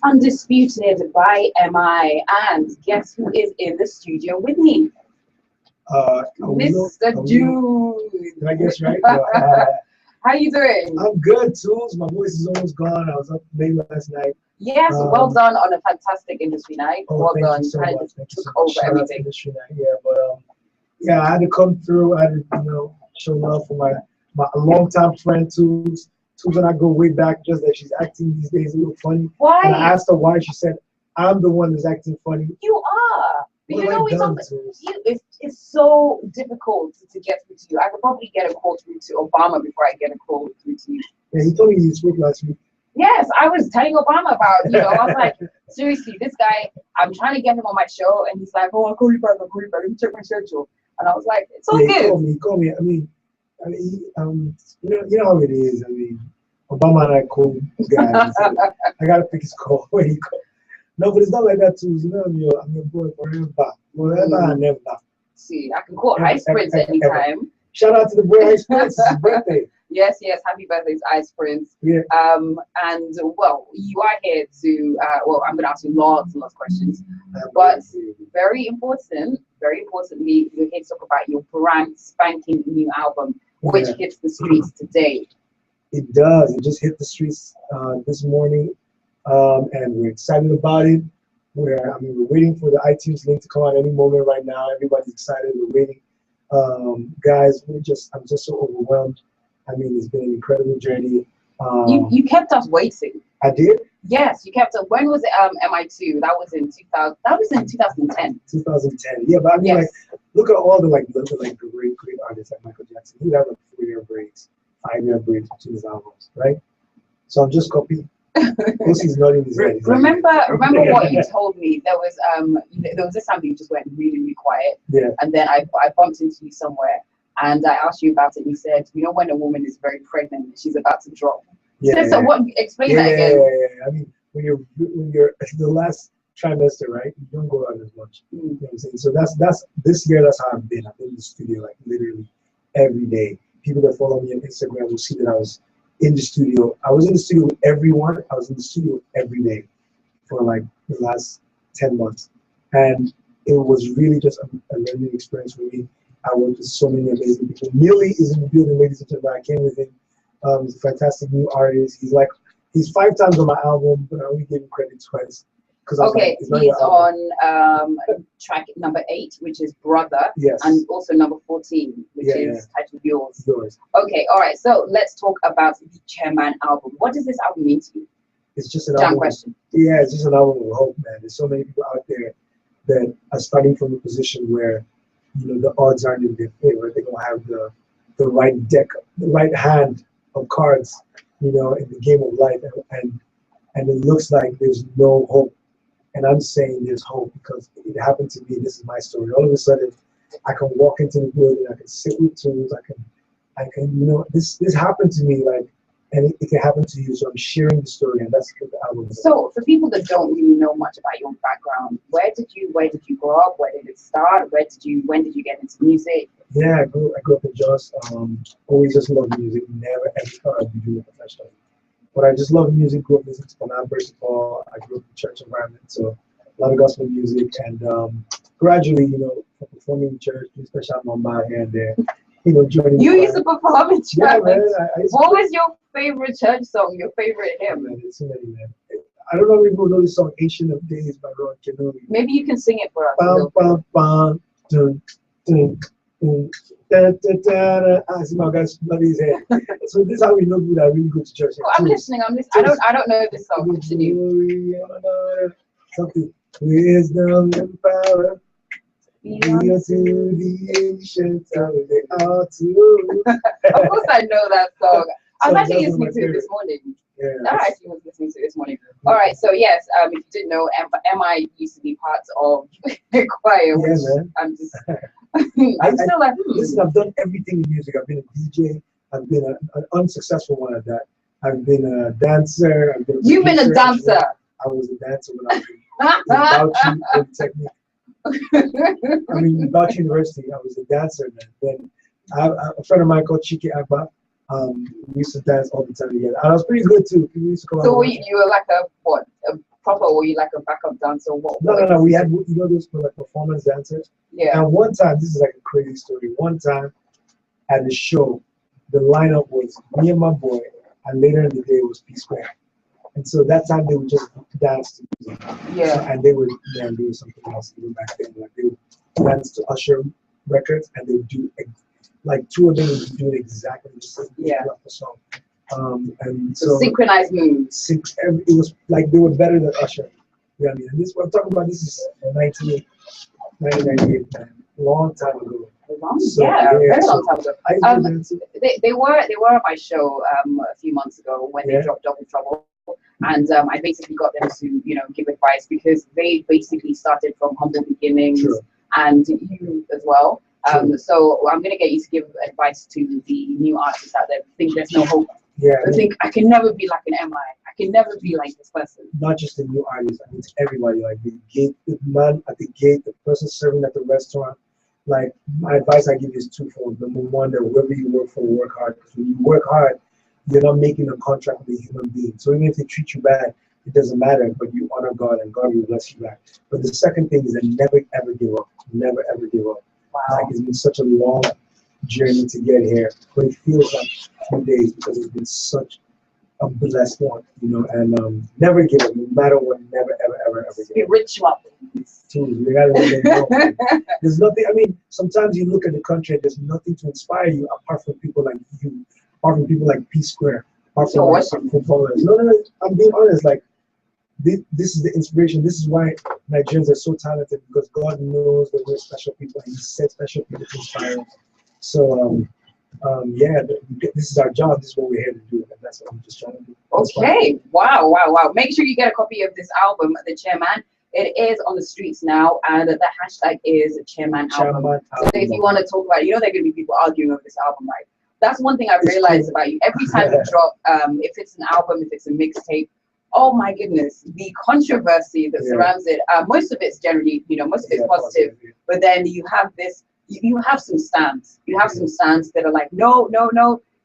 Undisputed by MI, and guess who is in the studio with me? Mr. Dude. Did I guess right? How you doing? I'm good, Toolz. My voice is almost gone. I was up late last night. Yes, well done on a fantastic industry night. Oh, well done. You so kind much. of Thank took you so over much. Shout out to everything. industry night. Yeah, but yeah, I had to come through. I had to, show love for my longtime friend Toolz. Toolz and I go way back. Just that she's acting these days a little funny. Why? And I asked her why. She said, "I'm the one that's acting funny." You are. What You have know, I done, Toolz? it's so difficult to get through to you. I could probably get a call through to Obama before I get a call through to you. Yeah, he told me you spoke last week. Yes, I was telling Obama about, I was like, seriously, this guy, I'm trying to get him on my show, and he's like, oh, I'll call you back, let me check my schedule. And I was like, it's all good. He called me. I mean, you know how it is. I mean, Obama and I call guys. I gotta pick his call when he calls. No, but it's not like that too. I'm your boy forever and ever. See, I can call Ice Prince anytime. Shout out to the boy Ice Prince. It's his birthday. Yes, happy birthday to Ice Prince. Yeah. And well, you are here to I'm gonna ask you lots and lots of questions. But very importantly, you're here to talk about your brand spanking new album, which hits the streets today. It does. It just hit the streets this morning. And we're excited about it. We're waiting for the iTunes link to come out any moment right now. Everybody's excited. We're waiting. Guys, I'm just so overwhelmed. I mean, it's been an incredible journey. You kept us waiting. I did? Yes, you kept us. When was it MI2? That was in 2000. That was in 2010. 2010. Yeah, but I mean, like, look at all the great artists like Michael Jackson. He had 4-year breaks, 5-year breaks between his albums, right? So I'm just copying. He's nodding his head. Remember what you told me? There was this time you just went really, really quiet. Yeah. And then I bumped into you somewhere, and I asked you about it. And you said, when a woman is very pregnant, she's about to drop. Yeah. So what? Explain that again. Yeah. I mean, when you're the last trimester, right? You don't go out as much. You know what I'm saying? So that's this year. That's how I've been. I've been in the studio like literally every day. People that follow me on Instagram will see that I was in the studio. I was in the studio with everyone. I was in the studio every day for like the last 10 months. And it was really just a learning experience for me. I worked with so many amazing people. Millie is in the building, ladies and gentlemen. I came with him. He's a fantastic new artist. He's 5 times on my album, but I only gave him credit twice. Okay, he's on track number 8, which is Brother, yes, and also number 14, which is titled Yours. Okay, all right. So let's talk about the Chairman album. What does this album mean to you? It's just an album. Question. Yeah, it's just an album of hope, man. There's so many people out there that are starting from a position where the odds aren't in their favor. They don't have the right deck, the right hand of cards, in the game of life, and it looks like there's no hope. And I'm saying there's hope because it happened to me. This is my story. All of a sudden, I can walk into the building. I can sit with Toolz. I can. This happened to me, and it can happen to you. So I'm sharing the story, and that's what the album is. So for people that don't really know much about your background, where did you grow up? Where did it start? When did you get into music? Yeah, I grew up in Jos. Always just loved music. Never ever thought I'd be doing it professionally. But I just love music, grew up listening to Panam, first of all. I grew up in church environment, so a lot of gospel music. And gradually, performing in church, especially on my here and there, joining. You used to perform in church? Yeah, man. What was your favorite church song, your favorite hymn? Man, it's so many, man. I don't know if people know this song, Ancient of Days by Ron Kenobi. Maybe you can sing it for us. Bum, bum, bum, dun, dun, dun. Da, da, da, da. I see my guy's bloody his head. So this is how we know people are really good to church. I'm listening. I don't know this song. Continue. Something. Wisdom and power. We are to the ancient of the altar. Of course I know that song. I was actually listening to it this morning. Yeah. I actually was listening to it this morning. All right, so yes, if you didn't know, MI used to be part of the choir, which I'm just. I'm still like, Listen, I've done everything in music. I've been a DJ. I've been an unsuccessful one at that. I've been a dancer. You've been a dancer. I was a dancer when I was in Bauchi Polytechnic. I mean, in Bauchi University, I was a dancer then. A friend of mine called Chike Agba. We used to dance all the time together. And I was pretty good too. We used to come out. So you were like a proper, or were you like a backup dancer? No. We had, those were like performance dancers. Yeah. And one time, this is like a crazy story. One time at the show, the lineup was me and my boy, and later in the day it was P Square. And so that time they would just dance to music. Yeah. So, and they would do something else even back then. Like they would dance to Usher records, and they would do like two of them would be doing exactly the same throughout the song. And so synchronized moves. It was like they were better than Usher. You know what I mean? And this what I'm talking about. This is 1998, long time ago. Very long time ago. They were at my show a few months ago when they dropped Double Trouble. And I basically got them to, give advice because they basically started from humble beginnings, and you as well. So I'm gonna get you to give advice to the new artists out there who think there's no hope. Yeah. I think I can never be like an MI. I can never be like this person. Not just the new artists, I mean, it's everybody. Like the gate, the man at the gate, the person serving at the restaurant. Like my advice I give is twofold. Number one, that whoever you work for, work hard. Because when you work hard, you're not making a contract with a human being. So even if they treat you bad, it doesn't matter. But you honor God, and God will bless you back. But the second thing is that never ever give up. Never ever give up. Wow. Like it's been such a long journey to get here, but it feels like 2 days because it's been such a blessed one, and never give up, no matter what, never, ever give up. Be rich up. You gotta let them know. There's nothing, I mean, sometimes you look at the country and there's nothing to inspire you apart from people like you, apart from people like P Square, apart from like footballers. No, I'm being honest, like, this is the inspiration. This is why Nigerians are so talented, because God knows that we're special people, and He set special people to inspire us. So, this is our job. This is what we're here to do, and that's what I'm just trying to do. Okay, wow. Make sure you get a copy of this album, The Chairman. It is on the streets now, and the hashtag is Chairman Album. So if you want to talk about it, there are going to be people arguing over this album, right? That's one thing I've realized about you. Every time you drop, if it's an album, if it's a mixtape, oh my goodness, the controversy that surrounds it. Most of it's generally, most of it's positive, but then you have this. You have some stands. You have some stands that are like, no.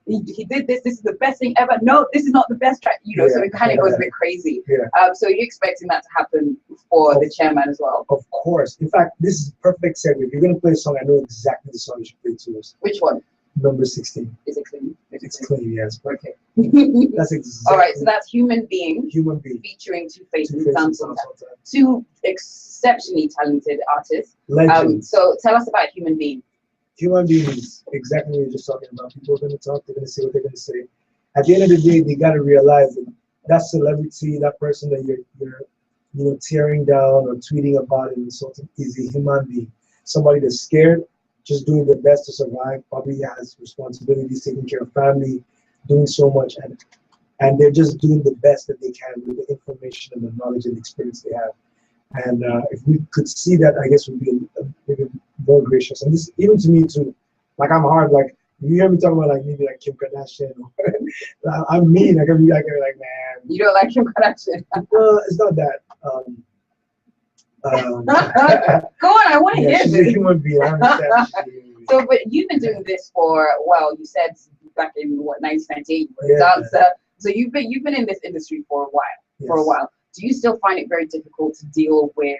He did this. This is the best thing ever. No, this is not the best track. So it kind of goes a bit crazy. So you're expecting that to happen for The Chairman as well? Of course. In fact, this is a perfect segue. If you're gonna play a song, I know exactly the song you should play to us. Which one? Number 16. Is it clean? It's clean, yes. Okay. That's exactly. All right. So that's Human Being. Featuring Two Faces and Sound. Two exceptionally talented artists. Legends. So tell us about Human Being. Human Being is exactly what you're just talking about. People are going to talk. They're going to say what they're going to say. At the end of the day, they got to realize that celebrity, that person that you're tearing down or tweeting about and insulting, is a human being. Somebody that's scared, just doing their best to survive, probably has responsibilities, taking care of family, doing so much, and they're just doing the best that they can with the information and the knowledge and experience they have. And if we could see that, I guess we'd be maybe more gracious. And this, even to me too, like I'm hard. Like you hear me talking about like maybe like Kim Kardashian. I'm mean. I can be like man. You don't like Kim Kardashian? No, it's not that. Go on, I want to hear she's this. A human being. I understand. So, but you've been doing this for, well, you said back in what 1998, you were a dancer. So you've been in this industry for a while. Yes. For a while. Do you still find it very difficult to deal with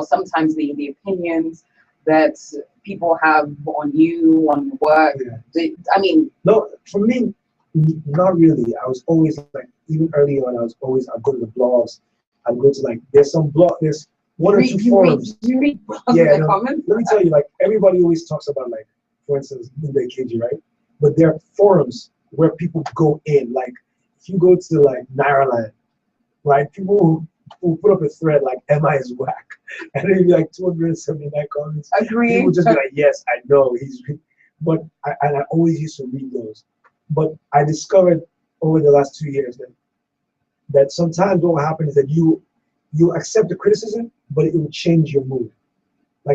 sometimes the opinions that people have on you, on your work? Yeah. No, for me, not really. I was always like, even early on, I'd go to the blogs. I'd go to there's one or two forums. You read blogs in the comments? Let me tell you, everybody always talks about for instance, Midday Show, right? But there are forums where people go in, if you go to Nairaland, right? People who put up a thread Emma is whack, and there'd be 279 comments. Agree. People just be like, yes, I know he's. But I always used to read those. But I discovered over the last 2 years that sometimes what will happen is that you accept the criticism, but it will change your mood.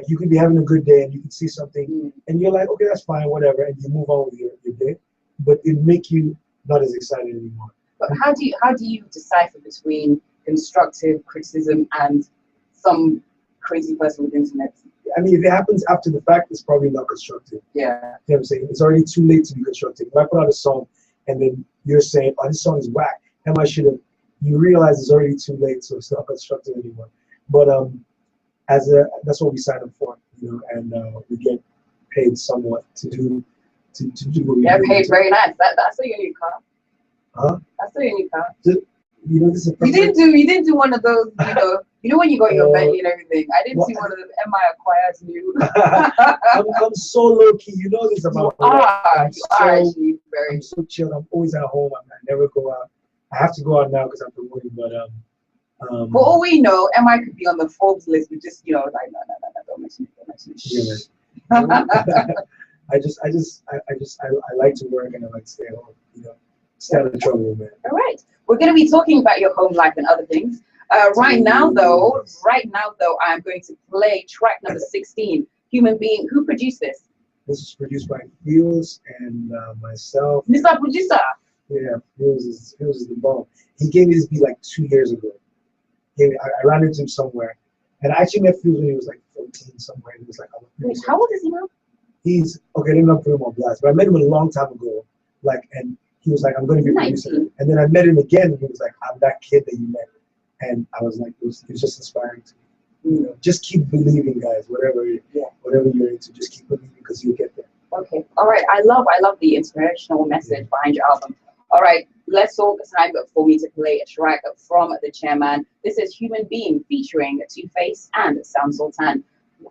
You could be having a good day and you can see something and you're like, okay, that's fine, whatever, and you move on with your day. But it make you not as excited anymore. But how do you decipher between constructive criticism and some crazy person with the internet? I mean, if it happens after the fact, it's probably not constructive. Yeah. You know what I'm saying? It's already too late to be constructive. If I put out a song and then you're saying, oh, this song is whack, and I should have, you realize it's already too late, so it's not constructive anymore. But that's what we signed up for, you know, and we get paid somewhat to do what we do. Yeah, paid very nice. That's a unique car. Huh? That's a unique car. You know, this is you didn't do one of those, you know when you got your Bentley and everything. I didn't see one of them. Am I acquired new? I'm so low key. You know this about me. I'm so chilled. I'm always at home. I never go out. I have to go out now because I'm promoting, but for all we know, MI could be on the Forbes list, but just like no, don't mention it. I like to work and I like to stay at home. You know, stay out of trouble, man. All right, we're going to be talking about your home life and other things. Right now, though, I'm going to play track number 16. Human Being. Who produced this? This is produced by Toolz and myself. Mr. Producer. Yeah, Toolz is the bomb. He gave me this beat like 2 years ago. I ran into him somewhere, and I actually met Toolz when he was like 14 somewhere. He was like, wait, how old is he now? He's okay. Let me not put him on blast, but I met him a long time ago. Like, and he was like, I'm going to be a producer. And then I met him again, and he was like, I'm that kid that you met. And I was like, it was just inspiring to me. You know, just keep believing, guys. Whatever you're into, just keep believing because you'll get there. Okay. All right. I love the inspirational message behind your album. All right. Let's talk. Time for me to play a track from the chairman. This is Human Being featuring Two-Face and Sound Sultan.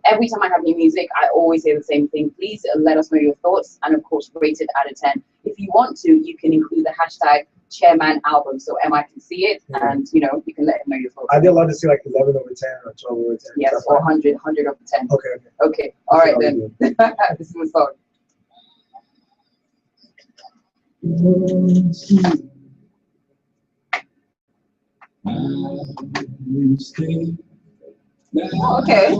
Every time I have new music, I always say the same thing. Please let us know your thoughts and, of course, rate it out of 10. If you want to, you can include the hashtag chairman album so MI can see it, and you can let him know your thoughts. Are they allowed to say like 11 over 10 or 12 over 10? Yes, or 100 over 10. Okay. All right then. This is the song. Okay.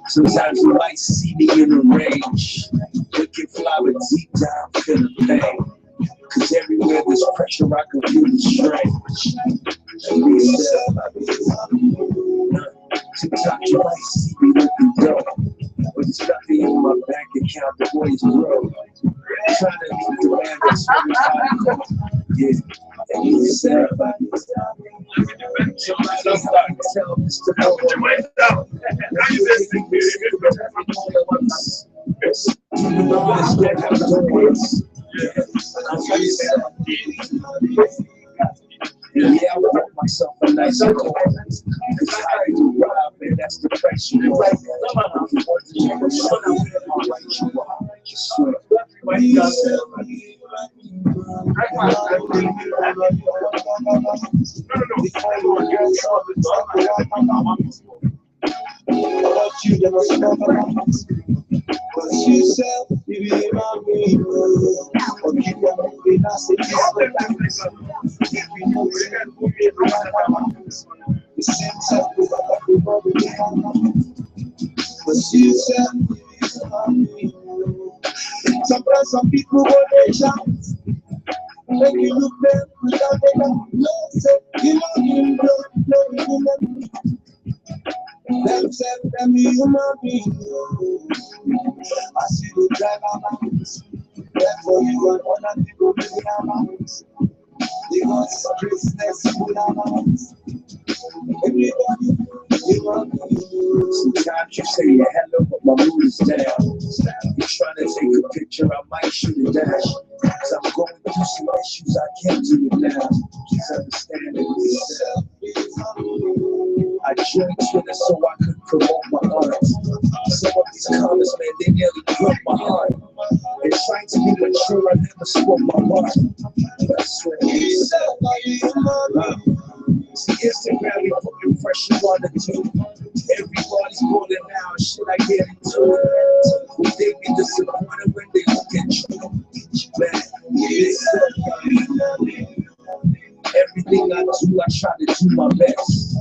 Sometimes you might see me in a rage, looking fly with deep down feeling pain. Cause everywhere there's pressure, I can feel it strange. Sometimes you might see me looking dope, but there's nothing in my bank account, the boy is broke. Trying to meet the man that's really hot. Yeah, and he's sad about it. Somebody start to tell Mr. Yeah, I want myself a nice car. Cause I do rob, man, that's the price you pay. If you want to change the sun, I'm right, you are. Just swear. Sometimes some people go they shout, make you look them without they know. You know you don't themselves them human beings. I see the driver mounts, therefore you are one of the people in our mounts. You got Christmas in our mounts. Everybody, sometimes you say hello, but my mood is down. You're trying to take a picture, I might shoot it down. Cause I'm going through some issues, I can't do it now. Please understand it. I drank Twitter so I could promote my art. Some of these comments, man, they nearly broke my heart. They're trying to be mature, I never spoke my heart. But I swear, see, Instagram, we putting pressure on the team. Everybody's calling now, shit I get into it. They be disappointed when they look at you. Man, everything I do, I try to do my best.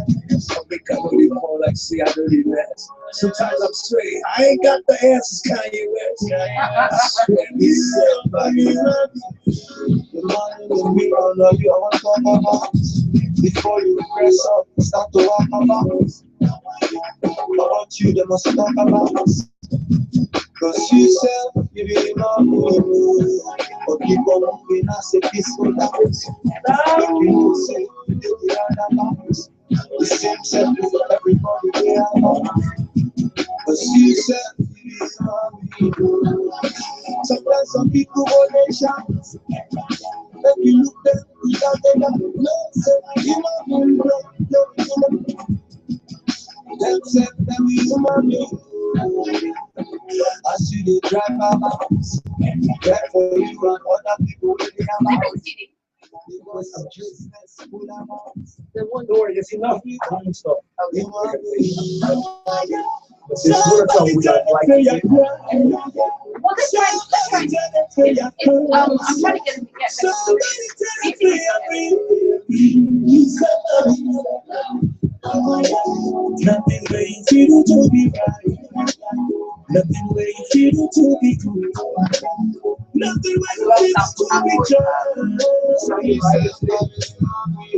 I make I know they call like say I know the best. Sometimes I'm straight, I ain't got the answers, Kanye West. I swear, me somebody love me. The money will be all of you on top of us. Before you press up, start to walk about us. About you, they must talk about us. Cause you said you be my mood. But people moving as a peaceful dance. Like you know, say you do the other dance. The same set for everybody they are. Cause you said you be my mood. Sometimes some people go they shout. When you look them without them, no, say you my mood, no. Them said that we human beings. I see the drive my house. That for you and other people in the house. Because of business, full amounts. Then one door, it's enough. Common stuff. Okay. But this workout we have like it. Well, let's try. I'm trying to get Nothing waiting for you to be right. Nothing waiting for you to be good. Nothing waiting for you to be just. So he says, somebody tell me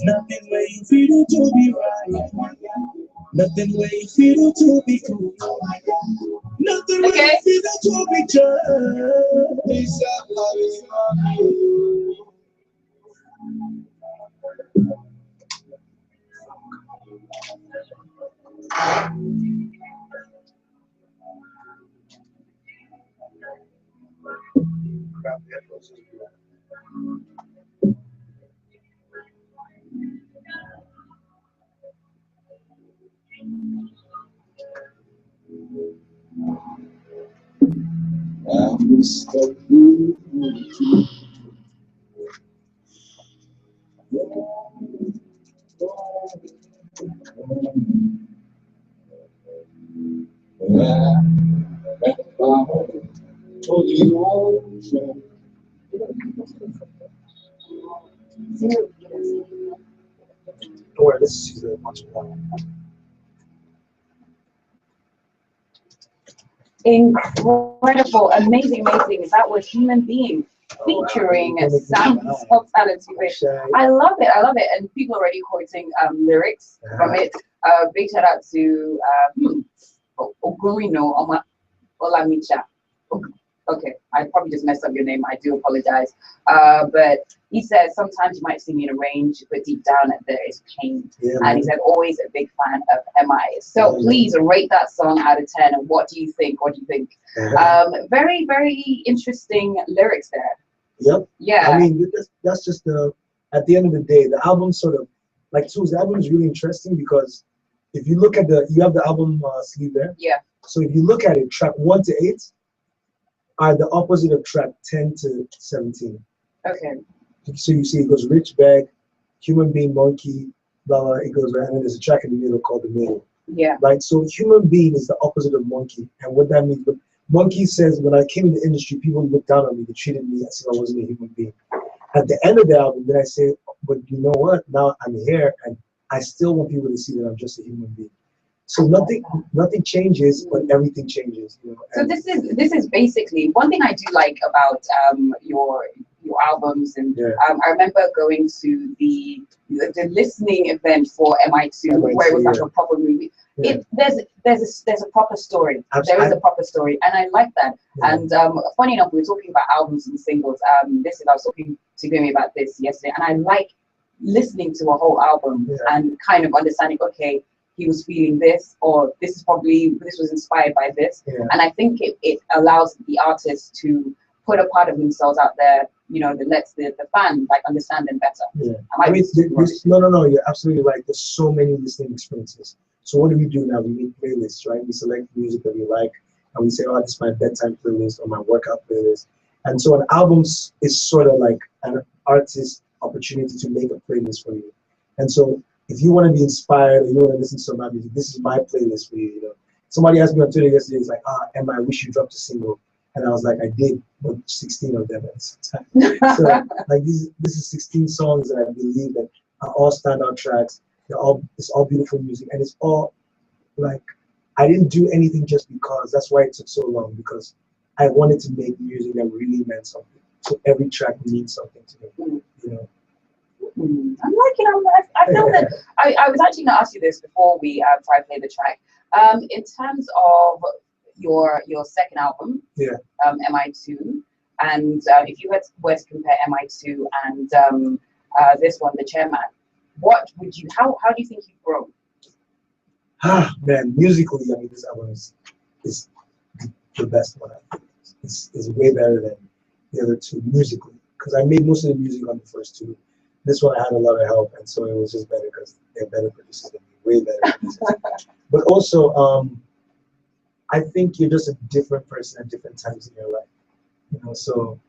nothing waiting for you to be right. Nothing waiting for you to be cool. Nothing waiting for you to be just. Don't worry, this is much more. Incredible, amazing. That was Human Being featuring Sam's Hospitality. I love it. And people already quoting lyrics from it. Big shout out to Ogurino Olamicha. Okay, I probably just messed up your name. I do apologize. But he says sometimes you might see me in a range, but deep down there is pain. Yeah, and he said always a big fan of MI. So please rate that song out of 10. And what do you think? Very, very interesting lyrics there. Yep. Yeah. I mean, that's just at the end of the day, the album sort of, like Toolz, the album is really interesting because if you look at you have the album sleeve there. Yeah. So if you look at it, track 1 to 8 are the opposite of track 10 to 17. Okay. So you see it goes Rich Bag, Human Being, Monkey, blah, blah, it goes right, and then there's a track in the middle called The Middle. Yeah. Right? So Human Being is the opposite of Monkey. And what that means, Monkey says, when I came in the industry, people looked down on me, they treated me as if I wasn't a human being. At the end of the album, then I say, but you know what? Now I'm here, and I still want people to see that I'm just a human being. So nothing changes, but everything changes. You know? So this is basically one thing I do like about your albums, and I remember going to the listening event for MI2, where it was like a proper movie. Yeah. There's a proper story. There is a proper story, and I like that. Yeah. And funny enough, we were talking about albums and singles. I was talking to Gumi about this yesterday, and I like listening to a whole album and kind of understanding, okay, he was feeling this, or this was inspired by this. Yeah. And I think it allows the artist to put a part of themselves out there, you know, that lets the fan like understand them better. Yeah. I mean, no, you're absolutely right. There's so many listening experiences. So what do we do now? We make playlists, right? We select music that we like, and we say, oh, this is my bedtime playlist or my workout playlist. And so an album is sort of like an artist's opportunity to make a playlist for you. And so if you want to be inspired or you want to listen to some rap music, this is my playlist for you. You know, somebody asked me on Twitter yesterday, it's like, Emma, I wish you dropped a single. And I was like, I did, but 16 of them at the same time. So like this is 16 songs that I believe that are all standout tracks. It's all beautiful music, and it's all like, I didn't do anything just because. That's why it took so long, because I wanted to make music that really meant something. So every track means something to me, you know. I'm liking it. I felt that I was actually going to ask you this before we try to play the track. In terms of your second album, MI2, and if you were to compare MI2 and this one, The Chairman, what would you? How do you think you've grown? Man, musically, I mean, this album is the best one. I think it's way better than the other two musically, because I made most of the music on the first two. This one I had a lot of help, and so it was just better because they're better producers than me, way better producers. But also, I think you're just a different person at different times in your life. You know, so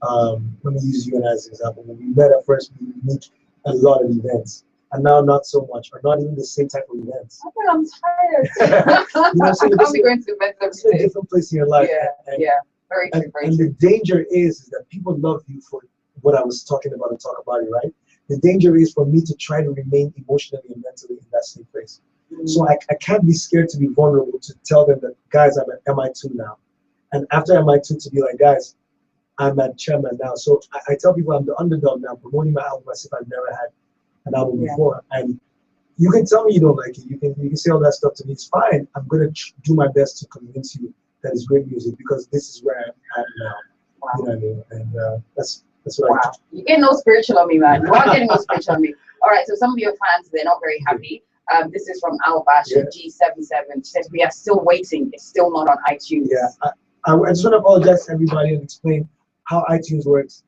let me use you and I as an example. When we met at first, we meet a lot of events, and now not so much, or not even the same type of events. I think I'm tired. You know, so I can't be going to events it's every a day. different place in your life. Yeah, very true, very and true. the danger is that people love you for what I was talking about and talk about it, right? The danger is for me to try to remain emotionally and mentally in that same place. So I can't be scared to be vulnerable, to tell them that, guys, I'm at MI2 now. And after MI2 to be like, guys, I'm at Chairman now. So I tell people I'm the underdog now, promoting my album as if I've never had an album before. And you can tell me you don't like it. You can say all that stuff to me. It's fine. I'm going to do my best to convince you that it's great music, because this is where I'm at now. Wow. You know what I mean? And that's what I do. You're getting all spiritual on me, man. You are getting all spiritual on me. All right, so some of your fans, they're not very happy. This is from Albash G77. She says, we are still waiting. It's still not on iTunes. Yeah, I just want to apologize to everybody and explain how iTunes works.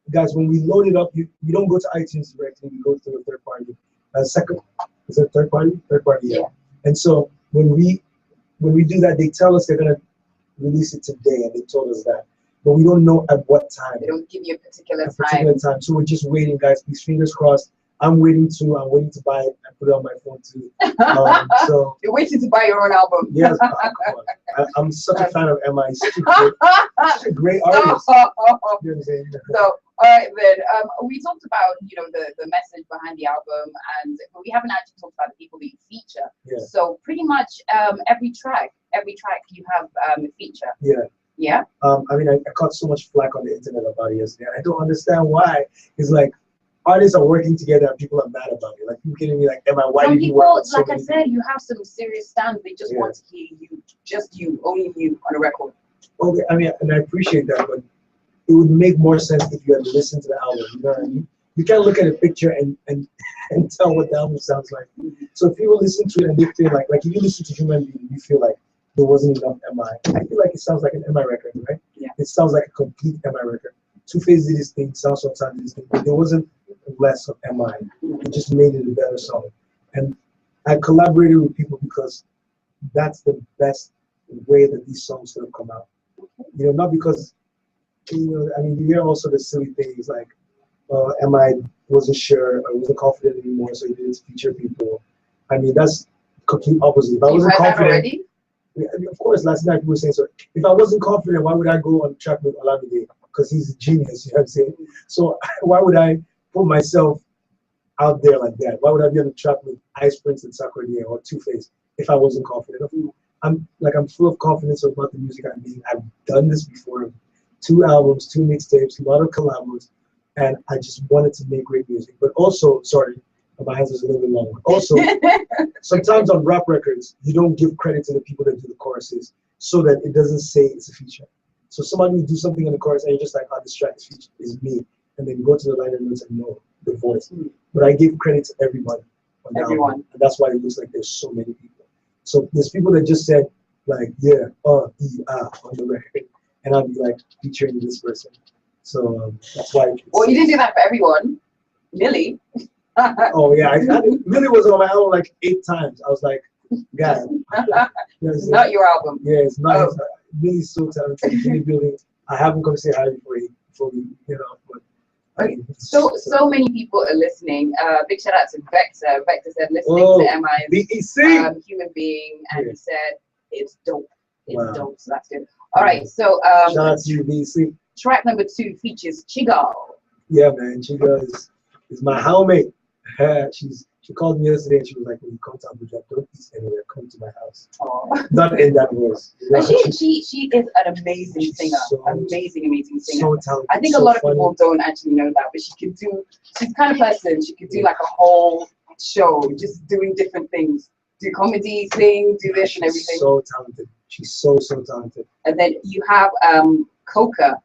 Guys, when we load it up, you don't go to iTunes directly. You go through a third party. Is it third party? Third party, yeah. And so when we do that, they tell us they're going to release it today, and they told us that. But we don't know at what time. They don't give you a particular time. So we're just waiting, guys. Please, fingers crossed. I'm waiting to buy it and put it on my phone too. So you're waiting to buy your own album. Yes, come on. I'm such a fan of Emma. She's such a great artist. You know what I'm saying? So, all right then. We talked about the message behind the album, and we haven't actually talked about the people that you feature. Yeah. So pretty much every track you have a feature. Yeah. Yeah. I mean, I caught so much flack on the internet about it yesterday. I don't understand why. It's like, artists are working together and people are mad about it. Like, people kidding me, like, Emma, why did you work with so like many I said, you have some serious stands. They just want to hear you, just you, only you on a record. Okay, I mean, and I appreciate that, but it would make more sense if you had listened to the album, you know what I mean? You can't look at a picture and tell what the album sounds like. So if people listen to it and they feel like if you listen to Human Being, you feel like there wasn't enough MI. I feel like it sounds like an MI record, right? Yeah. It sounds like a complete MI record. Two-Face did his thing, Southside did his thing, but there wasn't less of MI. It just made it a better song. And I collaborated with people because that's the best way that these songs could have come out. You know, not because, I mean, you hear also the silly things like, MI wasn't sure or wasn't confident anymore, so he didn't feature people. I mean, that's complete opposite. If I wasn't confident, of course, last night people were saying so. If I wasn't confident, why would I go on track with Olamide? Because he's a genius, you know what I'm saying? So why would I put myself out there like that? Why would I be on the track with Ice Prince and Sarkodie or Two-Face if I wasn't confident? I'm full of confidence about the music I make. I've done this before. 2 albums, 2 mixtapes, a lot of collabs, and I just wanted to make great music. But also, sorry, my hands is a little bit long. Also, sometimes on rap records, you don't give credit to the people that do the choruses so that it doesn't say it's a feature. So somebody will do something in the chorus and you're just like, oh, this track is me. And then you go to the liner notes and know the voice. But I give credit to everyone on the album. And that's why it looks like there's so many people. So there's people that just said, like, yeah, on the record. And I'll be like, featuring this person. So that's why. Well, you didn't do that for everyone. Millie. Oh, yeah. Millie was on my album like 8 times. I was like, God. It's not your album. Yeah, it's not. Millie's so talented. Millie Building. I haven't come to say hi before we, but Okay. So many people are listening. Big shout out to Vector. Vector said listening to MI's human being, and he said it's dope. It's dope, so that's good. All right, so shout out to you, BC. Track number 2 features Chigal. Yeah, man, Chigal is my homie. She called me yesterday and she was like, when you come to Abuja, don't eat anywhere, come to my house. Oh. Not in that voice. You know? She is an amazing singer. Amazing singer. So talented. I think a lot of people don't actually know that, but she's the kind of person, she could do like a whole show, just doing different things. Do comedy, sing, do this and everything. So talented. She's so talented. And then you have Coca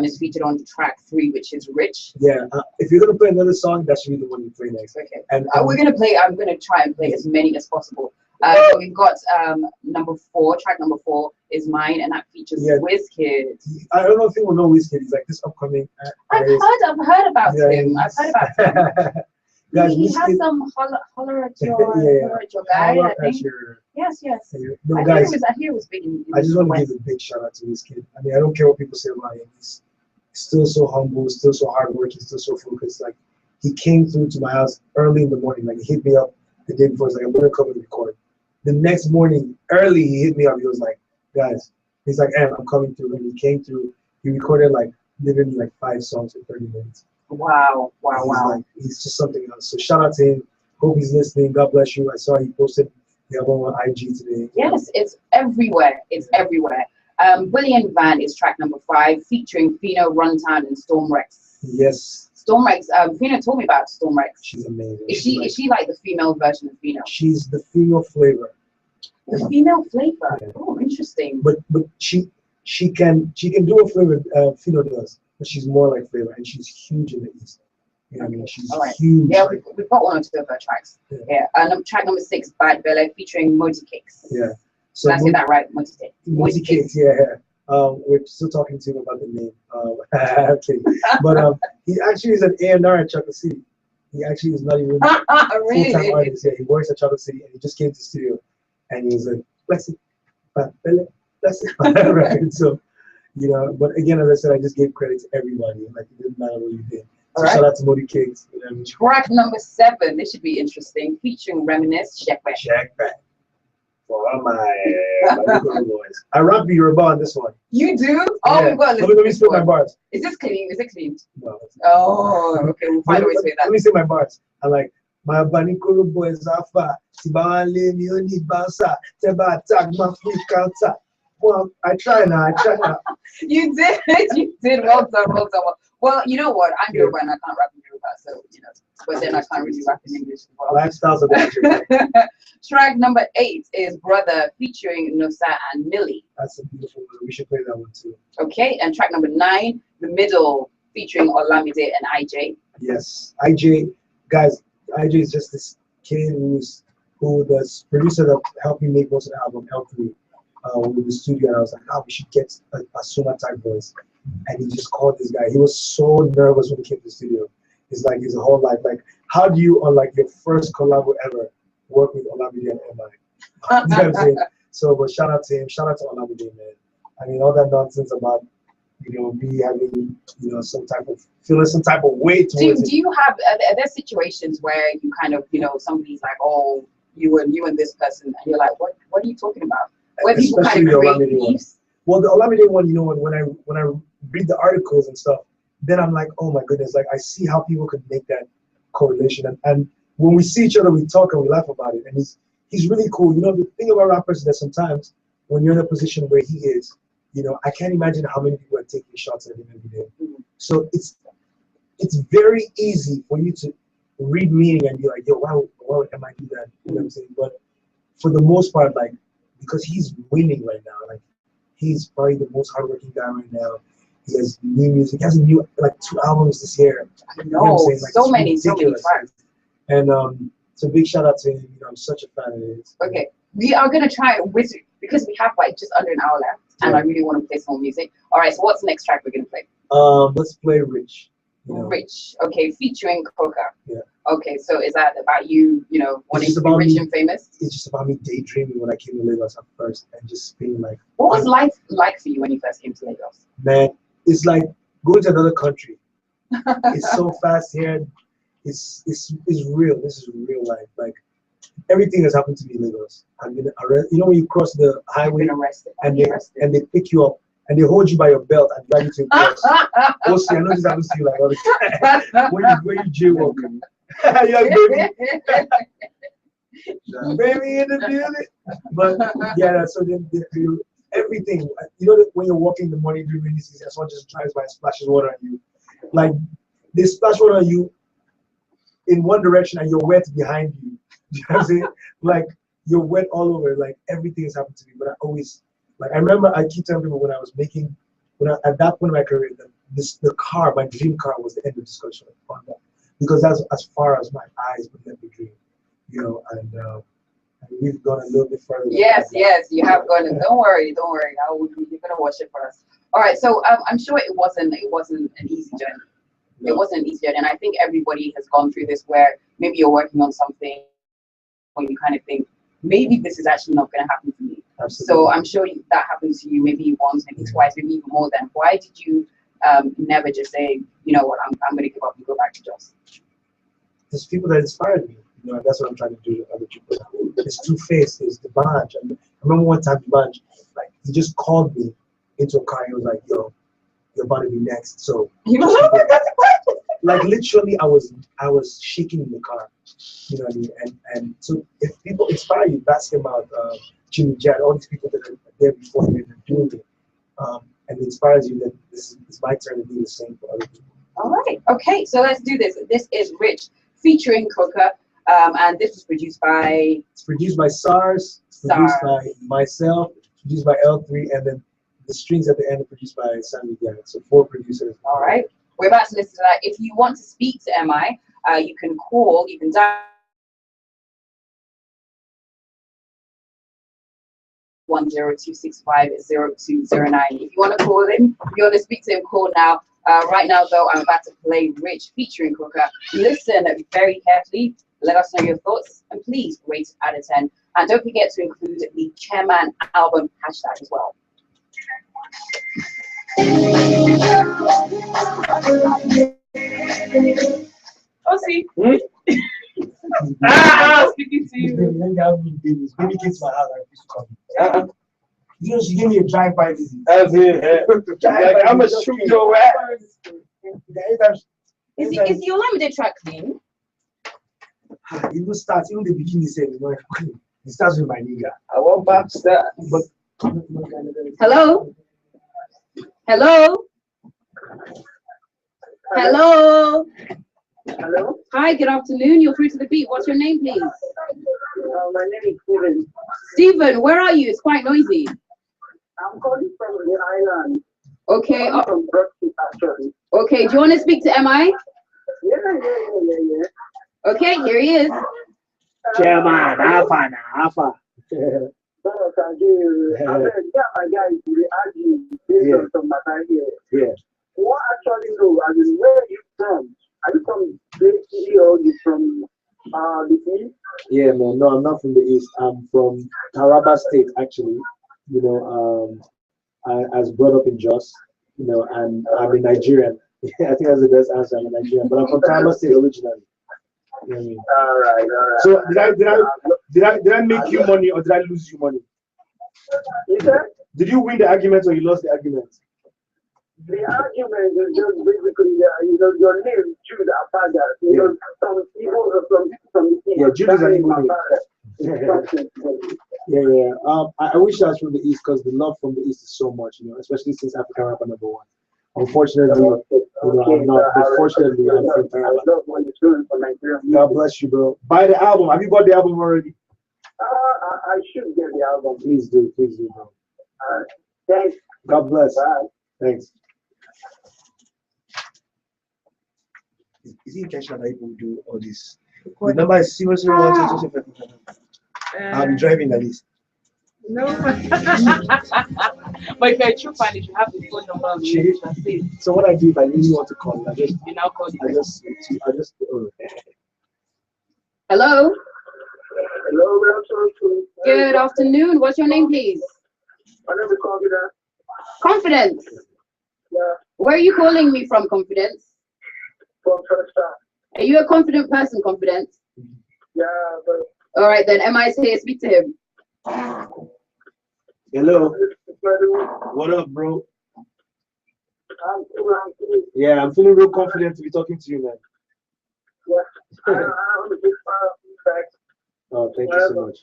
is featured on track 3, which is Rich. Yeah. If you're gonna play another song, that should be the one you play next. Okay. And I'm gonna try and play as many as possible. So we've got track number 4 is mine, and that features Wizkid. I don't know if people know Wizkid. He's like this upcoming. I've heard about him. I've heard about him. Guys, he has some holler at your guy, I think. Yes. No, guys, I hear it was big in I just want to give a big shout out to this kid. I mean, I don't care what people say about him. He's still so humble, still so hardworking, still so focused. Like, he came through to my house early in the morning. Like, he hit me up the day before. He's like, I'm going to come and record. The next morning, early, he hit me up. He was like, guys, he's like, I'm coming through. And he came through. He recorded, like, literally, like 5 songs in 30 minutes. Wow. Like, he's just something else. So shout out to him. Hope he's listening. God bless you. I saw he posted the album on IG today. Yes, it's everywhere. Brilliant Van is track number 5, featuring Fino, Runtime, and Storm Rex. Yes. Storm Rex. Fino told me about Storm Rex. She's amazing. Is she like the female version of Fino? She's the female flavor. The female flavor. Yeah. Oh, interesting. But she can do a flavor Fino does. But she's more like flavor, and she's huge in the East. You know what I mean? She's huge. Yeah, we've got 1 or 2 of her tracks. Yeah. Track number 6, Bad Belle, featuring Moti Cakes. Yeah. So did I say that right? Moti Cakes, yeah. We're still talking to him about the name. Okay. But he actually is an A&R at Chocolate City. He actually is not even really? full-time artist. Yeah, he works at Chocolate City, and he just came to the studio, and he was like, bless it, Bad Belle, bless it. Right. So, you know, but again, as I said, I just gave credit to everybody. Like, it didn't matter what you did. So shout out to Modi Cakes. You know, track number 7, this should be interesting, featuring Reminisce, Check Back. For all my boys. I rap the Yoruba on this one. You do? Oh, yeah. Let me spit my bars. Is this clean? Is it clean? No. Oh, okay. We'll find a way to say that. Let me say my bars. I like, my Banikolo boys are far. Tibale mi oni bansa. Teba attack my free counter. Well, I try now. You did. Well done. Well, you know what? I'm Yoruba and I can't rap in Yoruba, so, you know, but then I can't really rap in English as well. Lifestyles of that. Track number 8 is Brother, featuring Nosa and Millie. That's a beautiful one. We should play that one too. Okay, and track number 9, The Middle, featuring Olamide and IJ. Yes, IJ, guys, IJ is just this kid who the producer that helped me make most of the album, L3. With the studio, and I was like, we should get a Soma type voice. And he just called this guy. He was so nervous when he came to the studio. It's like his whole life. Like, how do you, on like your first collab ever, work with Olamide and MI? You know what I'm saying? So, but shout out to him. Shout out to Olamide, man. I mean, all that nonsense about, you know, me having, you know, feeling some type of way towards do you have, are there situations where you kind of, you know, somebody's like, oh, you and this person, and you're like, what are you talking about? Where people kind of create beefs. Well, the Olamide one, you know, when I read the articles and stuff, then I'm like, oh my goodness, like I see how people could make that correlation. And when we see each other, we talk and we laugh about it. And he's really cool. You know, the thing about rappers is that sometimes when you're in a position where he is, you know, I can't imagine how many people are taking shots at him every day. Mm-hmm. So it's very easy for you to read meaning and be like, yo, why would MI do that? You know what I'm saying? But for the most part, like, because he's winning right now, like he's probably the most hardworking guy right now. He has new music. He has like 2 albums this year. I know, you know what I'm saying? Like, so many tracks. And so big shout out to him. You know, I'm such a fan of his. Okay, we are gonna try because we have like just under an hour left, and I really want to play some more music. All right, so what's the next track we're gonna play? Let's play Rich. You know. Rich, okay, featuring Coca. Yeah. Okay, so is that about you, you know, wanting to be rich and famous? It's just about me daydreaming when I came to Lagos at first and just being like... What was life like for you when you first came to Lagos? Man, it's like going to another country. It's so fast here. It's real. This is real life. Like everything has happened to me in Lagos. I've been arrested. You know when you cross the highway and they pick you up and they hold you by your belt and drag you to a cross. Also, I know this happens to you like all the time. when you jaywalk. Young baby in the building. But yeah, so then everything. You know that when you're walking in the morning during rainy season, someone just drives by and splashes water on you. Like they splash water on you in one direction and you're wet behind you. You know what I'm saying? Like you're wet all over. Like everything has happened to me. But I always I remember I keep telling people at that point in my career, the car, my dream car was the end of discussion on that. Because that's as far as my eyes would let me dream. You know, and we've gone a little bit further. Yes, you have gone. Don't worry. You're gonna watch it for us. All right. So I'm sure it wasn't an easy journey. No. It wasn't an easy journey, and I think everybody has gone through this where maybe you're working on something, or you kind of think maybe this is actually not gonna happen to me. Absolutely. So I'm sure that happened to you maybe once, maybe twice, maybe even more than. Why did you never just say, you know what, I'm gonna give up and go back to Jos? There's people that inspired me. You know, that's what I'm trying to do with other people. It's Two-Face, there's the Banj. I remember one time the Banj, like he just called me into a car. He was like, "Yo, you're about to be next." So like literally, I was shaking in the car. You know what I mean? And so if people inspire you, basketball, Jimmy Jad, all these people that are there before you and are doing it, and it inspires you, that this is my turn to do the same for other people. All right. Okay. So let's do this. This is Rich featuring Coca. And this was produced by... It's produced by SARS, produced by myself, produced by L3, and then the strings at the end are produced by Sammy Garrett. So 4 producers. All right. We're about to listen to that. If you want to speak to MI, you can dial 102650209. If you want to call him, if you want to speak to him, call now. Right now, though, I'm about to play Rich featuring Coca. Listen very carefully. Let us know your thoughts, and please rate it out of 10. And don't forget to include the Chairman album hashtag as well. Oh, see. Speaking to you. Baby came to my house and used to come. You know, she gave me a drive-by visit. That's it. Like, I'm a shoot your ass. Is your Olamide track clean? Even the beginning said, it starts with my nigga. I want back to that. But hello? Hello? Hello? Hello? Hi, good afternoon. You're through to the beat. What's your name, please? My name is Steven. Steven, where are you? It's quite noisy. I'm calling from the island. Okay. I'm from Brooklyn, actually. Okay, do you want to speak to MI? Yeah. Okay, here he is. Chairman, Alpha. I my guys will argue based on some matter here. Yeah. What actually though, I mean, where are you from? Are you from the city or you from the east? Yeah, man. No, I'm not from the east. I'm from Taraba State, actually. You know, I was brought up in Jos, you know, and I'm a Nigerian. I think that's the best answer. I'm a Nigerian, but I'm from Taraba State originally. You know what I mean? All right. So did I make you money or did I lose you money? You said? Did you win the argument or you lost the argument? The argument is just basically, your name, Jude Apaga. You know, some people from the east. Yeah, Jude is an Igbo name. Yeah. I wish I was from the east because the love from the east is so much, you know, especially since African rapper #1. Unfortunately, you know, I'm not. But fortunately, I'm from Taraba. God bless you, bro. Buy the album. Have you bought the album already? I should get the album. Please do, bro. Thanks. God bless. Bye. Thanks. Is it intentional that people do all this? The number is seriously I'll be driving at least. No. But if you're a true fan, you should have the phone number. So what I do if I really want to call, I just Hello. Hello, Good afternoon. What's your name, please? My name is Confidence. Confidence. Yeah. Where are you calling me from, Confidence? from first time. Are you a confident person, Confidence? Yeah, but All right, then. MI's here. Speak to him. Hello. What up, bro? I'm Yeah, I'm feeling real confident to be talking to you, man. yeah, I'm a big fan of you guys. Oh, thank you so much.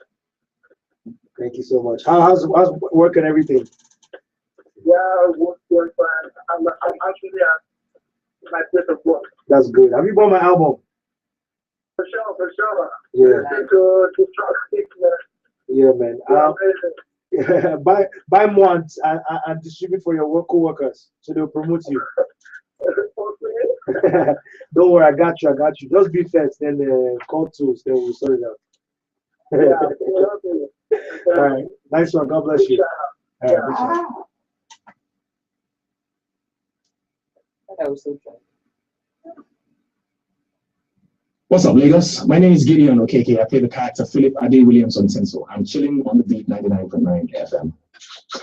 Thank you so much. How's work and everything? Yeah, work fine. I'm actually at my place of work. That's good. Have you bought my album? For sure. Yeah. To start speaking. Yeah, man. Buy them once and distribute for your co-workers so they'll promote you. Don't worry, I got you. Just be first, then call Toolz, then we'll sort it out. All right, nice one. God bless you. All right, That was so fun. What's up, Lagos? My name is Gideon Okeke. I play the character Philip Ade Williams on Senso. I'm chilling on the beat 99.9 FM.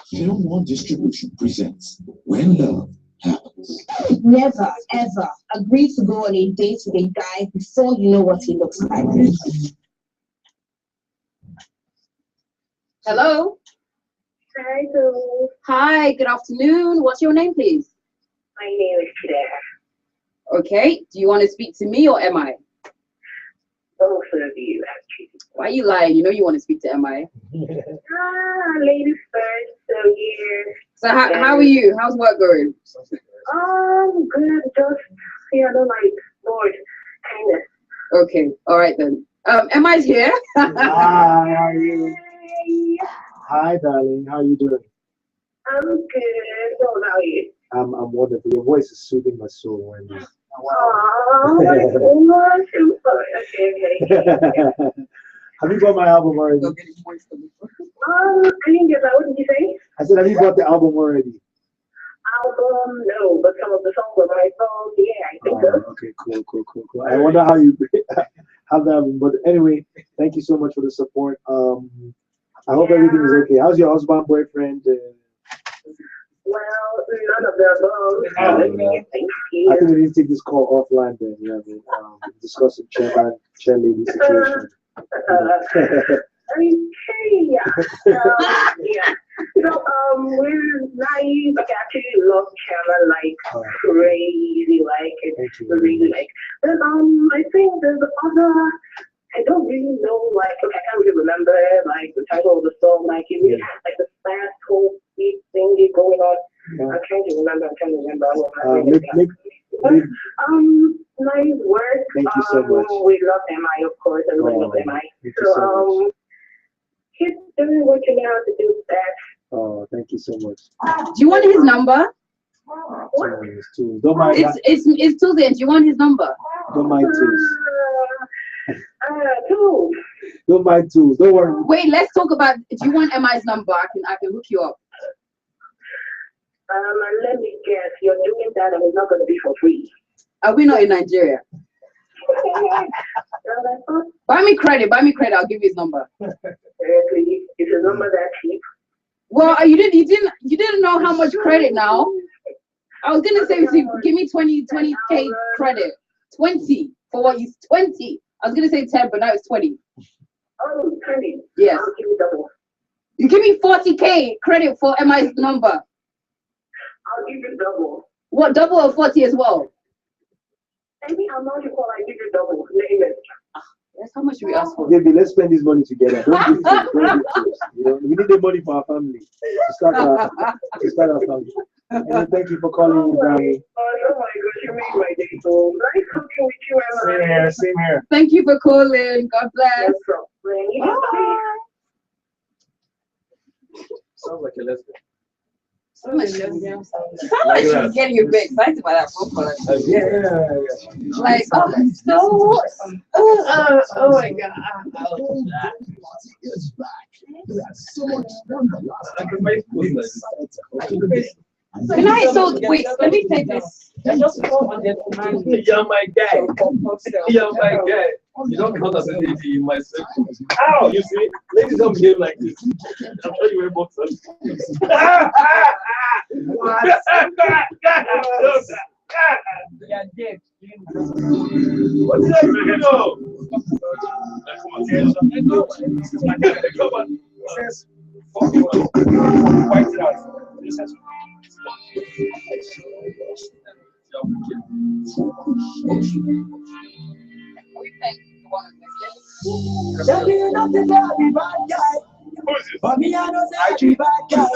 Film One Distribution presents When Love Happens. Never, ever agree to go on a date with a guy before you know what he looks like. Hello. Hi, Hi. Good afternoon. What's your name, please? my name is Claire. Okay. Do you want to speak to me or MI? Both of you, actually. Why are you lying? You know you want to speak to MI. Ladies first, so yeah. So how are you? How's work going? Good, just, yeah, I don't like, bored, kind of. Okay. All right then. MI's here. Hi, how are you? Hi, darling. How are you doing? I'm good. What about you? I'm wonderful. Your voice is soothing my soul, Wendy. Oh my gosh. Okay. Have you bought my album already? I didn't get that. What did you say? I said, have you bought the album already? Album, no, but some of the songs are my songs. Yeah, I think so. Okay, cool. I wonder how you have that album, but anyway, thank you so much for the support. I hope everything is okay. How's your husband, boyfriend? Well, none of the above. Thank you. I think we need to take this call offline then. You know what I mean? Discuss the chairlady situation. Okay, yeah. So, we're nice. Okay, I actually love Cameron like crazy, like it's really like. But I think there's other. I don't really know, like, okay, I can't really remember like the title of the song. Like, it really has like the fast whole beat thingy going on. Yeah. I'm trying to remember. Nice work. Thank you so much. We love MI, of course, and we love MI. So, keep doing what you know how to do best. Oh, thank you so much. Do you want his number? Don't mind. It's Tuesday. Do you want his number? Don't mind Toolz. Toolz. Don't mind Toolz. Don't worry. Wait, let's talk about. Do you want MI's number? I can hook you up. Let me guess. You're doing that, and it's not going to be for free. Are we not in Nigeria? Buy me credit. I'll give you his number. Seriously, is his number that cheap? Well, you didn't know how much credit now. I was gonna say give me 20k credit. 20 for what you 20. I was gonna say 10, but now it's 20. Oh, 20. Yes. I'll give you double. You give me 40k credit for MI's number. I'll give you double. What, double or 40 as well? Any amount you call, I give you double. Name it. That's how much we ask for. Baby, let's spend this money together. Don't do this. You know, we need the money for our family to start our family. And thank you for calling me, Grammy. Oh my gosh, you made my day. So nice talking with you, Emma. Same here. Thank you for calling. God bless. No problem. Bye. Sounds like a lesbian. She's getting a bit excited by that profile. Yeah. Like, oh my god. Can I? So wait, let me take this. Just go on the command. You're my guy. You're my guy. You don't count as a lady in my circle. Ow! You see, ladies don't behave like this. I'm sure you wear boxers. Yeah, Dick. What's that? No. Come on. Says, white it out. This has Tell me nothing about the bad guy. But me, I don't say the bad guy.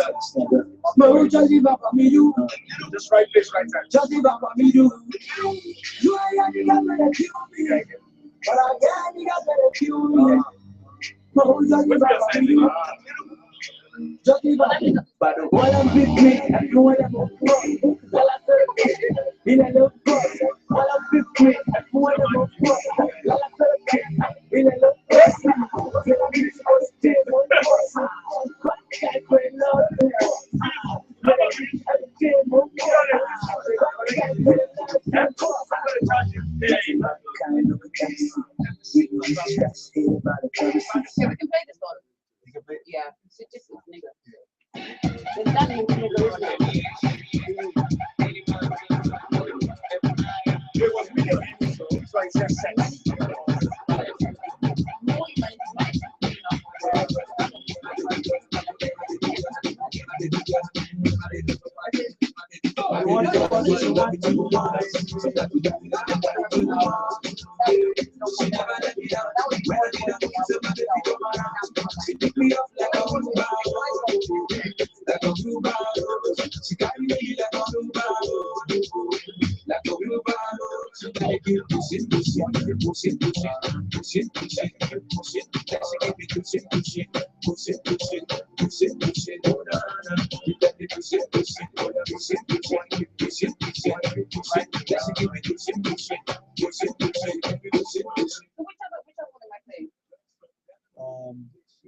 No, just give up on me, you. just right place, right time. Just give up on me, you. You ain't the guy that kill me. But I got the guy that kill me. No, just give up on me, you. Just give up on me. But the one I'm with me, and you want to go wrong. All I said, in a little cross. All I'm with me, and you want to go wrong. All I said, in a little cross. Yeah, we can play this one. Yeah, it's just nigga. It's that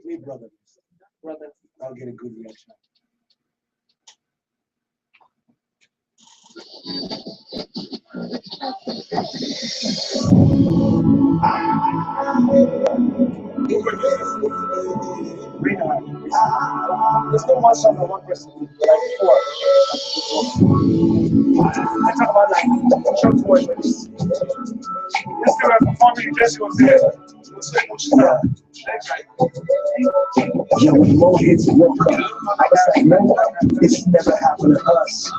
Hey, brother. I'll get a good reaction. There's no one song or one person. Like four. I talk about like short words. Yesterday I performed in Jesse was there. Yeah, when more hits woke up, I was like, no, this never happened to us.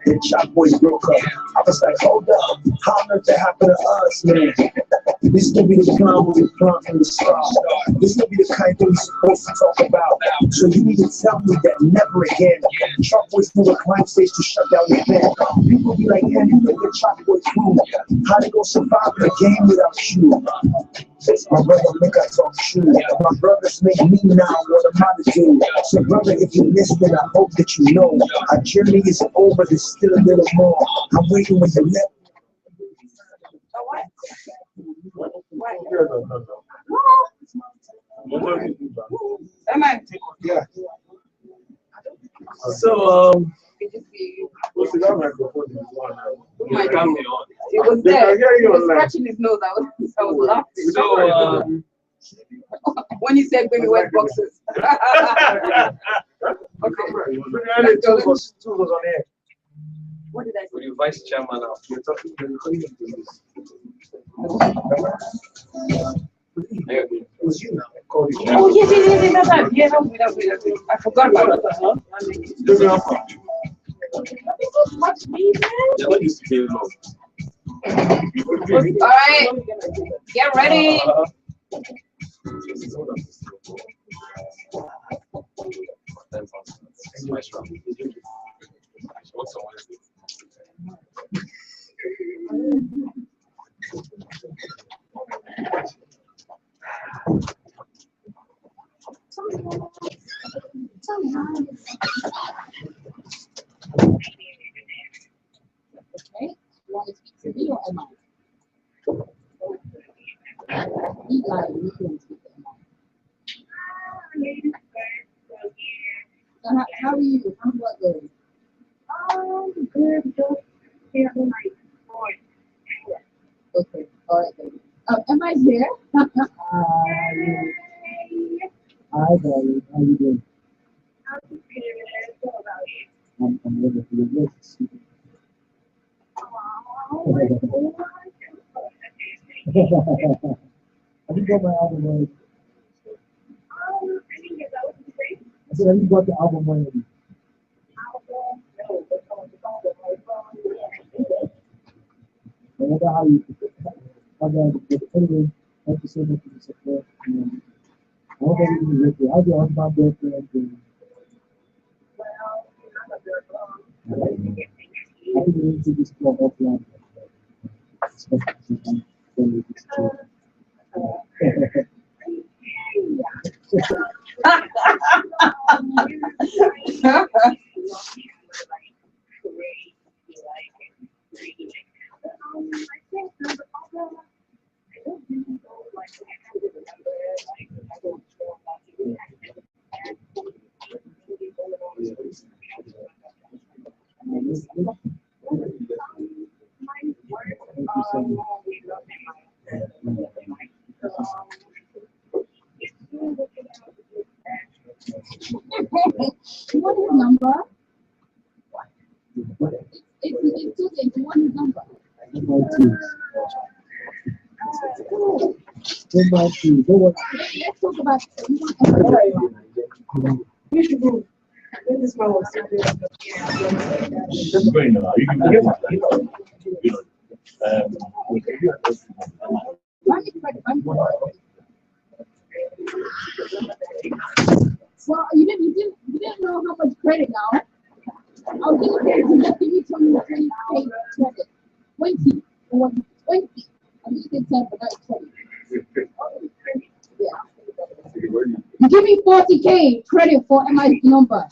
And Chop Boys broke up. I was like, hold up, how on earth that happened to us, man? This could be the plan we planned from the start. This could be the kind thing we're supposed to talk about. So you need to tell me that never again. Chop Boys threw a climb stage to shut down the band. People be like, yeah, you think the Chop Boys crew, how they gonna survive the game without you? My brother make us talk shoes. My brothers make me now what I'm about to do. So brother, if you're listening, I hope that you know our journey isn't over, there's still a little more. I'm waiting when you let Yeah. So What's the government before this one? it was there. He was scratching his nose. I was laughing. So when you said baby wet boxes. Okay. Toolz was on air. What did I for say? the vice chairman of You're talking to it was you now. I called you. Oh, yeah. I forgot about it. Yeah, what used to be long. All right, get ready. Okay, you want to speak to me or am I? You can speak to Emma. How are you? How's what going? Good. Just here on my board. Okay, all right then. Am I here? Hi, darling. How you doing? I'm good. What about you? I'm ready for your voice. Have you got my album already? I said, have you got the album already? No matter how you anyway, thank you so much for the support. I hope everything is okay. How's your husband, girlfriend, doing? I think we need to this club offline. Especially since I'm with this kid. What is number? It's Tuesday. What is number? Let's talk about. You should go. This man was Very nice. You can Well, you didn't know how much credit now. I'll give you just give me 20 credit. 20. 20. I'm just saying 10, but not 20. Yeah. You give me 40K credit for MI's number.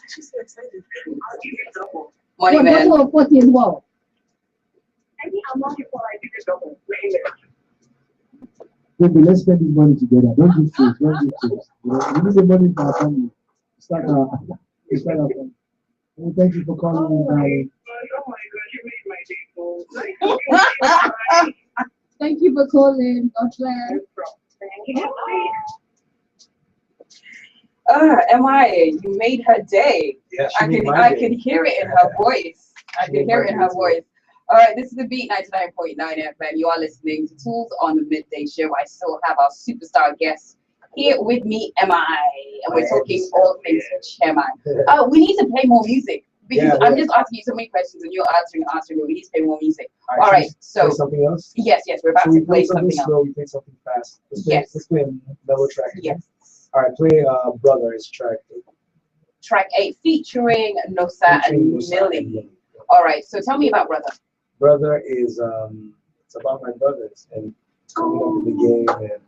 Money Well, man. double 40 as well. Baby, let's spend this money together. Don't do things. Don't do things. We need the money for our family. Start our family. Well, thank you for calling me, darling. Thank you for calling. God bless. MI, you made her day. Yeah, I can hear it in her voice. I can hear it in her voice. All right, this is the Beat 99.9 FM. You are listening to Toolz on the Midday Show. I still have our superstar guest here with me, MI, and we're talking all things Chema. We need to play more music because I'm just asking you so many questions and you're answering, but we need to play more music. All right, so something else. Yes, we're about to play something else. Slow, we play something fast. Let's play a mellow track. Yes. All right, play Brother is track 8. Track 8 featuring Nosa and Millie. All right, so tell me about Brother. Brother is it's about my brothers and coming up with the game and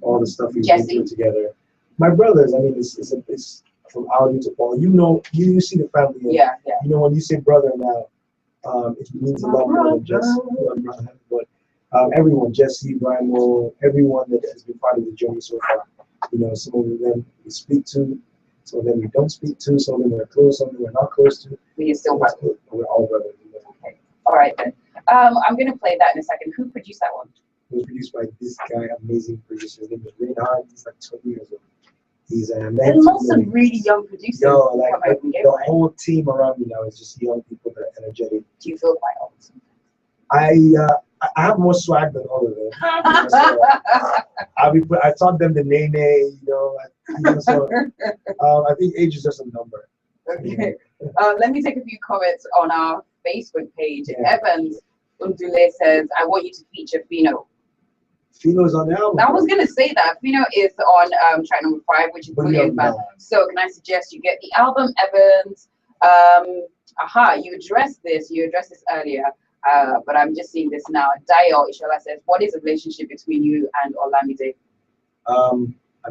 all the stuff we've been through together. My brothers, I mean, it's from Audi to Paul. You see the family. Yeah. You know, when you say brother now, it means a lot more than just one brother. But everyone, Jesse, Brimo, everyone that has been part of the journey so far. You know, some of them we speak to, some of them we don't speak to, some of them we're close, some of them we're not close to. We're still brothers. We're all brothers. Okay. All right then. I'm gonna play that in a second. Who produced that one? It was produced by this guy, amazing producer. His name is Reinhard. He's like 20 years old. He's an amazing. And lots of really young producers. No, like the whole team around me now is just young people that are energetic. Do you feel quite old? I have more swag than all of them. So, I taught them the nene, you know. So I think age is just a number. Okay. Let me take a few comments on our Facebook page. Evans Undule says, "I want you to feature Fino." Fino's on the album. I was gonna say that Fino is on track number 5, which is brilliant. So can I suggest you get the album, Evans? You addressed this earlier. But I'm just seeing this now. Dayo Ishola says, "What is the relationship between you and Olamide?" I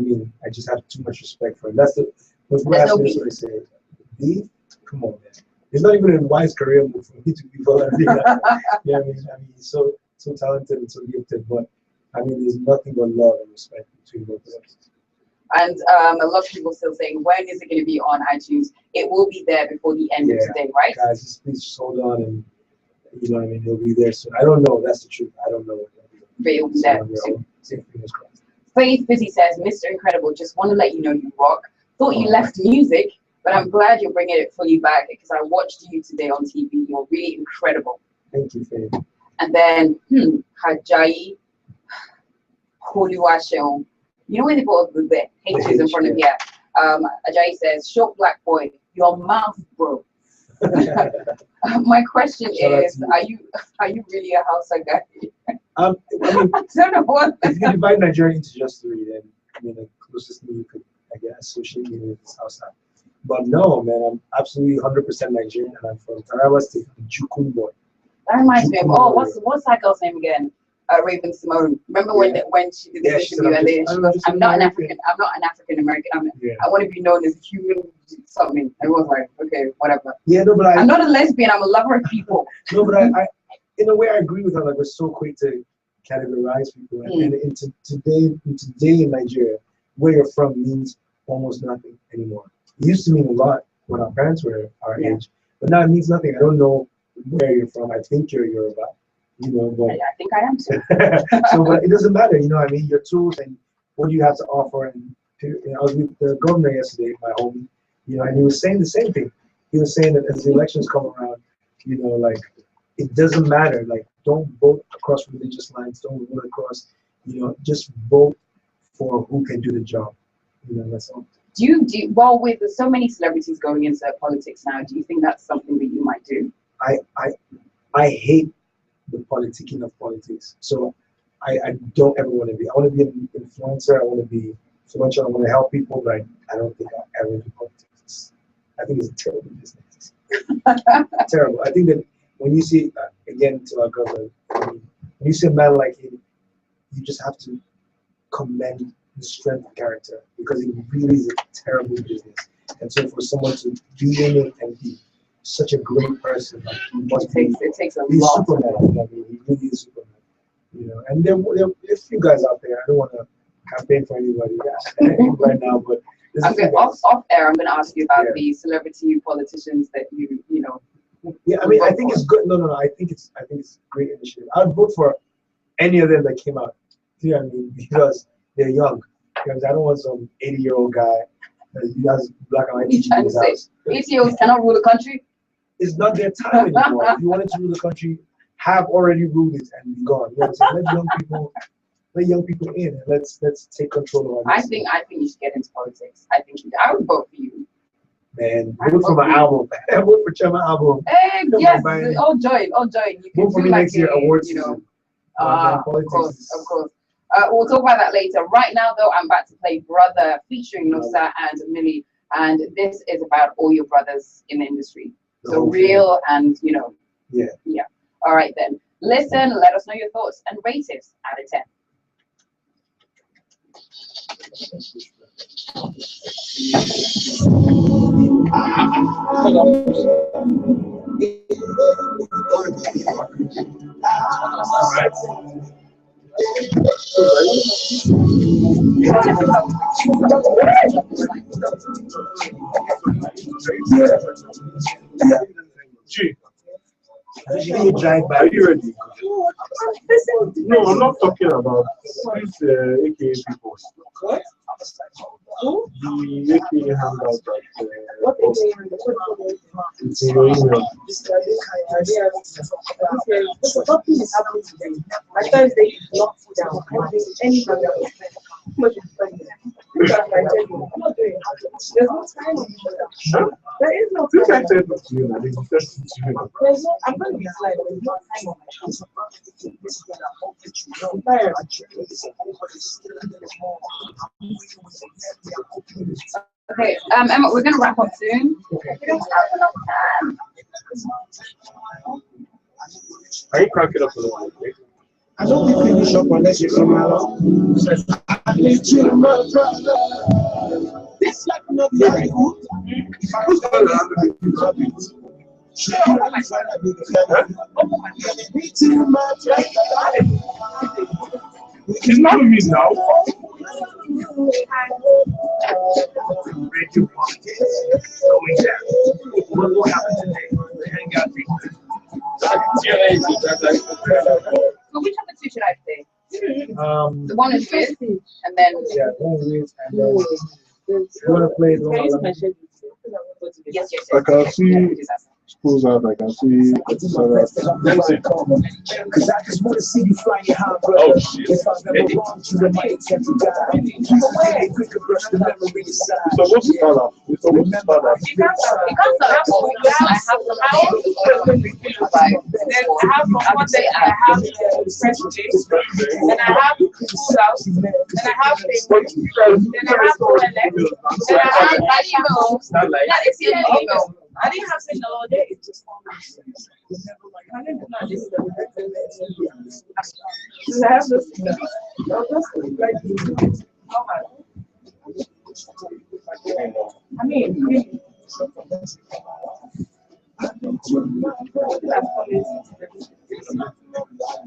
mean, I just have too much respect for him. That's the what I say. Beef? Come on, man. It's not even a wise career move for me to be Olamide. Yeah, I mean, he's so talented and so gifted. But I mean, there's nothing but love and respect between both of us. And a lot of people still saying, when is it going to be on iTunes? It will be there before the end of today, right? Guys, please hold on and. You know what I mean? He'll be there soon. I don't know. That's the truth. I don't know. But he'll be there soon. Faith Busy says, "Mr. Incredible, just want to let you know you rock. Thought you left music, but I'm glad you're bringing it fully back because I watched you today on TV. You're really incredible." Thank you, Faye. And then Hajayi Koluwaseun. You know when they put the H's in front of here? Ajayi says, short black boy, your mouth, bro. My question is, are you really a Hausa guy? I mean, I don't know what. if you divide Nigeria into just three, then I mean, the closest thing you could, I guess, associate me with is Hausa. But no, man, I'm absolutely 100% Nigerian, and I'm from Taraba State, the Jukun boy. That reminds me of, what's that girl's name again? Raven Simone. Remember when she did this interview and she goes, I'm not an African American. I want to be known as human something. I was like, okay, whatever. Yeah, no, but I'm not a lesbian. I'm a lover of people. No, but I in a way, I agree with her. Like, we're so quick to categorize people, and today in Nigeria, where you're from means almost nothing anymore. It used to mean a lot when our parents were our age, but now it means nothing. I don't know where you're from. I think you're Yoruba. You know, but I think I am too. So, but it doesn't matter, you know what I mean? Your tools and what you have to offer. And I was with the governor yesterday, my homie, you know, and he was saying the same thing. He was saying that as the elections come around, you know, like, it doesn't matter. Like, don't vote across religious lines. Don't vote across, you know, just vote for who can do the job. You know, that's all. Do you well, with so many celebrities going into politics now, do you think that's something that you might do? I hate the politicking of politics. So I don't ever want to be. I want to be an influencer. I want to be influential. I want to help people, but I don't think I'll ever do politics. I think it's a terrible business. Terrible. I think that when you see, again, to our government, when you see a man like him, you just have to commend the strength of character, because it really is a terrible business. And so for someone to be in it and be such a great person, like, it takes a lot. Superman. I mean, he really is Superman. You know, and there are a few guys out there. I don't want to campaign for anybody right now, but off air, I'm going to ask you about the celebrity politicians that you know. Yeah, I mean, I think it's good. No. I think it's a great initiative. I'd vote for any of them that came out. You know what I mean? Because they're young. Because I don't want some 80-year-old guy that has black and white TV in his house. 80-year-olds cannot rule the country. It's not their time anymore. If you wanted to rule the country, have already ruled it and be gone. You know what I'm saying? Let young people in, and let's take control of our I think you should get into politics. I would vote for you. Man, vote for my album. Vote for Chema album. Hey, yes, all join. You can vote for me like next year, awards. You know, of course. We'll talk about that later. Right now, though, I'm about to play Brother featuring Nosa and Millie, and this is about all your brothers in the industry. So real and, you know. Yeah. All right, then. Listen, let us know your thoughts and rate it out of 10. Are you ready? No, I'm not talking about these AKA people. The AKA handout that it's in your email. Nothing is happening today. My Thursday is locked down. I'm not doing any of that. Too much is pregnant. I'm not doing it. There's no time on the There is no time. I'm going to be slight. There's no time on my show. I'm tired. Okay, Emma, we're going to wrap up soon. We don't have enough time. Are you cracking up a little bit? I don't be finish up unless you come along. I need you, my brother. This life not very good. If I was going to have a bit, sure, I like to be the family. Need you, my brother. It's not me now. Radio going down. What will happen today? The hangout people. So which of the two should I play? The one is with, and then one with, and then you want to play the one. Yes. I can see pulls out, I can see Cause I just wanna see you flying high, brother. Oh, shit. If I've never wronged you, I might attempt to die. We could brush the memory aside. So what's the father? So what's the father? Because I have some house, then I have from one day I have fresh juice, then I have food house, then I have things, then I have toilet, then I have that email. That is the email. I didn't have signal all day. It's just I didn't know this. I have this. I mean,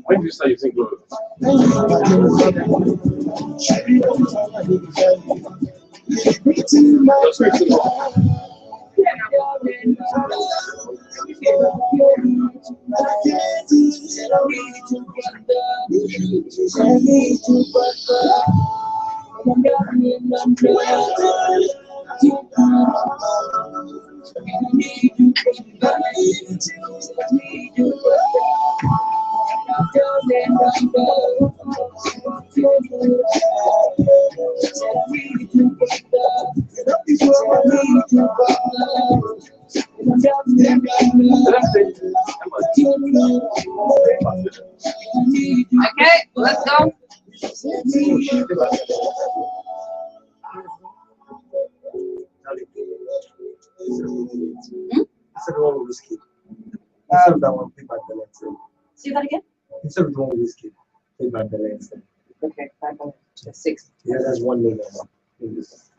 When do you start using gloves? Okay, let's go. Instead of one with whiskey. Instead of that one, played by Bella instead. See that again? Instead of the one with whiskey, played by Bella instead. Okay, 506. Yeah, that's one name in this.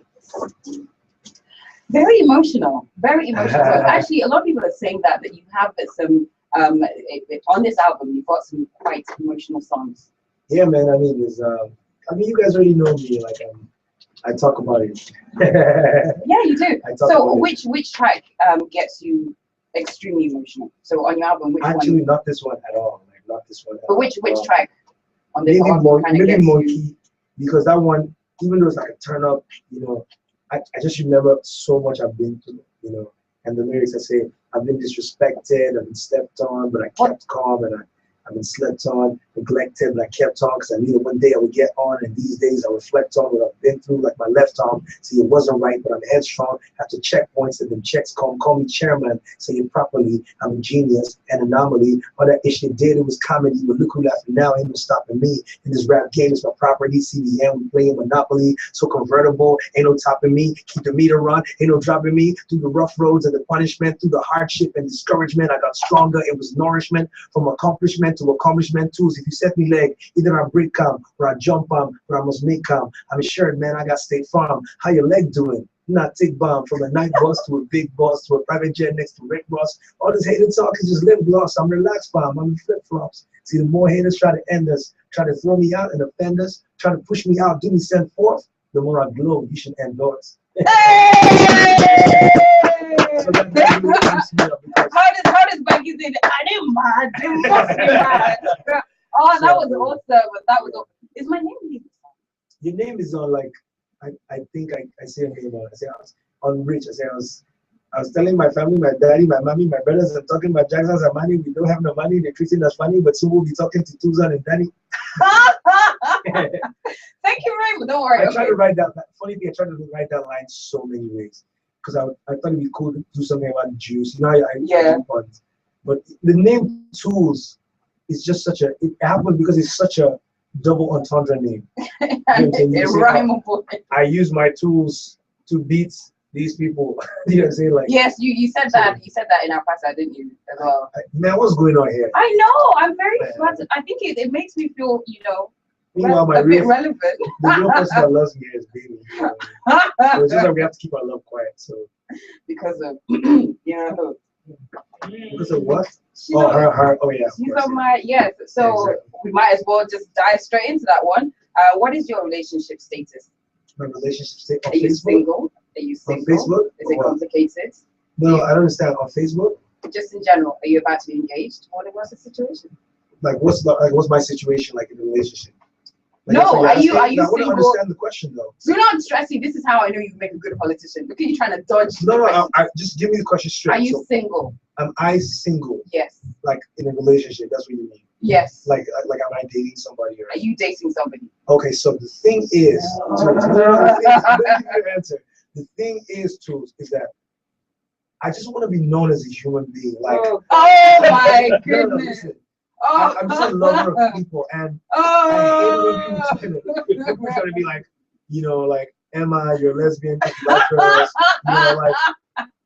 Very emotional. Very emotional. Actually, a lot of people are saying that you have some on this album. You've got some quite emotional songs. Yeah, man. I mean, you guys already know me. Like, I talk about it. Yeah, you do. So, which which track gets you extremely emotional? So, on your album, which actually one? not this one at all. Like, not this one. But which track on this maybe album kind of maybe gets Monkey, you? because that one, even though it's like a turn up, you know, I just remember so much I've been through, you know, and the lyrics I say, I've been disrespected, I've been stepped on, but I kept calm, and I've been slept on, neglected, but I kept on because I knew that one day I would get on, and these days I reflect on what I've been through, like my left arm. See, it wasn't right, but I'm headstrong. After checkpoints and then checks come, call me chairman, say it properly. I'm a genius, an anomaly. All that ish they did, it was comedy, but look who laughing now, ain't no stopping me. In this rap game, it's my property. CDM, we playing Monopoly, so convertible, ain't no topping me. Keep the meter run, ain't no dropping me. Through the rough roads and the punishment, through the hardship and discouragement, I got stronger. It was nourishment from accomplishment to accomplishment. Tools, if you set me leg, either I break calm or I jump on, but I must make calm. I'm assured, man, I got State Farm. How your leg doing? Not take bomb from a night bus to a big boss to a private jet next to Rick Ross. All this hated talk is just lip gloss. I'm relaxed, bomb. I'm in flip flops. See, the more haters try to end us, try to throw me out and offend us, try to push me out, do me send forth, the more I glow, you should endorse. So how does Becky say that? I didn't mad. You must be mad. Oh, that was awesome. That was awesome. Is my name? Your name is on, like, I think I say your name on. I say I was on Rich. I was telling my family, my daddy, my mommy, my brothers, I'm talking about Jackson's and money. We don't have no money. They're treating us funny, but soon we'll be talking to Toolz and daddy. Thank you very much. Don't worry. I tried to write that. Funny thing, I tried to write that line so many ways because I thought it'd be cool to do something about juice. You know, I do puns. But the name Toolz is just such a. It happened because it's such a double entendre name. I use my tools to beat these people. You know what I'm saying? Like, yes, you said that. You said that in our class, didn't you? As well. Man, what's going on here? I know. I'm very flattered. I think it makes me feel, you know, meanwhile, bit relevant. The real person that loves me is baby. You know? So it's just that we have to keep our love quiet. So because of because of what? Her. Oh yeah. She's on my So we might as well just dive straight into that one. What is your relationship status? My relationship status. Are you single? Are you single? On Facebook? Is it complicated? No, I don't understand. On Facebook? Just in general, are you about to be engaged? What was the situation? What's my situation like in a relationship? Like, No, are you I want to single? understand the question though. Do not stress me. This is how I know you make a good politician. Look at you trying to dodge. No, I just give me the question straight. Are you So, single? am I single? Yes. Like in a relationship? That's what you mean? Yes. Like am I dating somebody? Or... Are you dating somebody? Okay, so the thing is, the thing is, Toolz, is that I just want to be known as a human being. Like, oh my goodness. Listen, I'm just a lover of people, and I hate when people try to be like, you know, like, Emma, you're lesbian because you like girls. You know, like,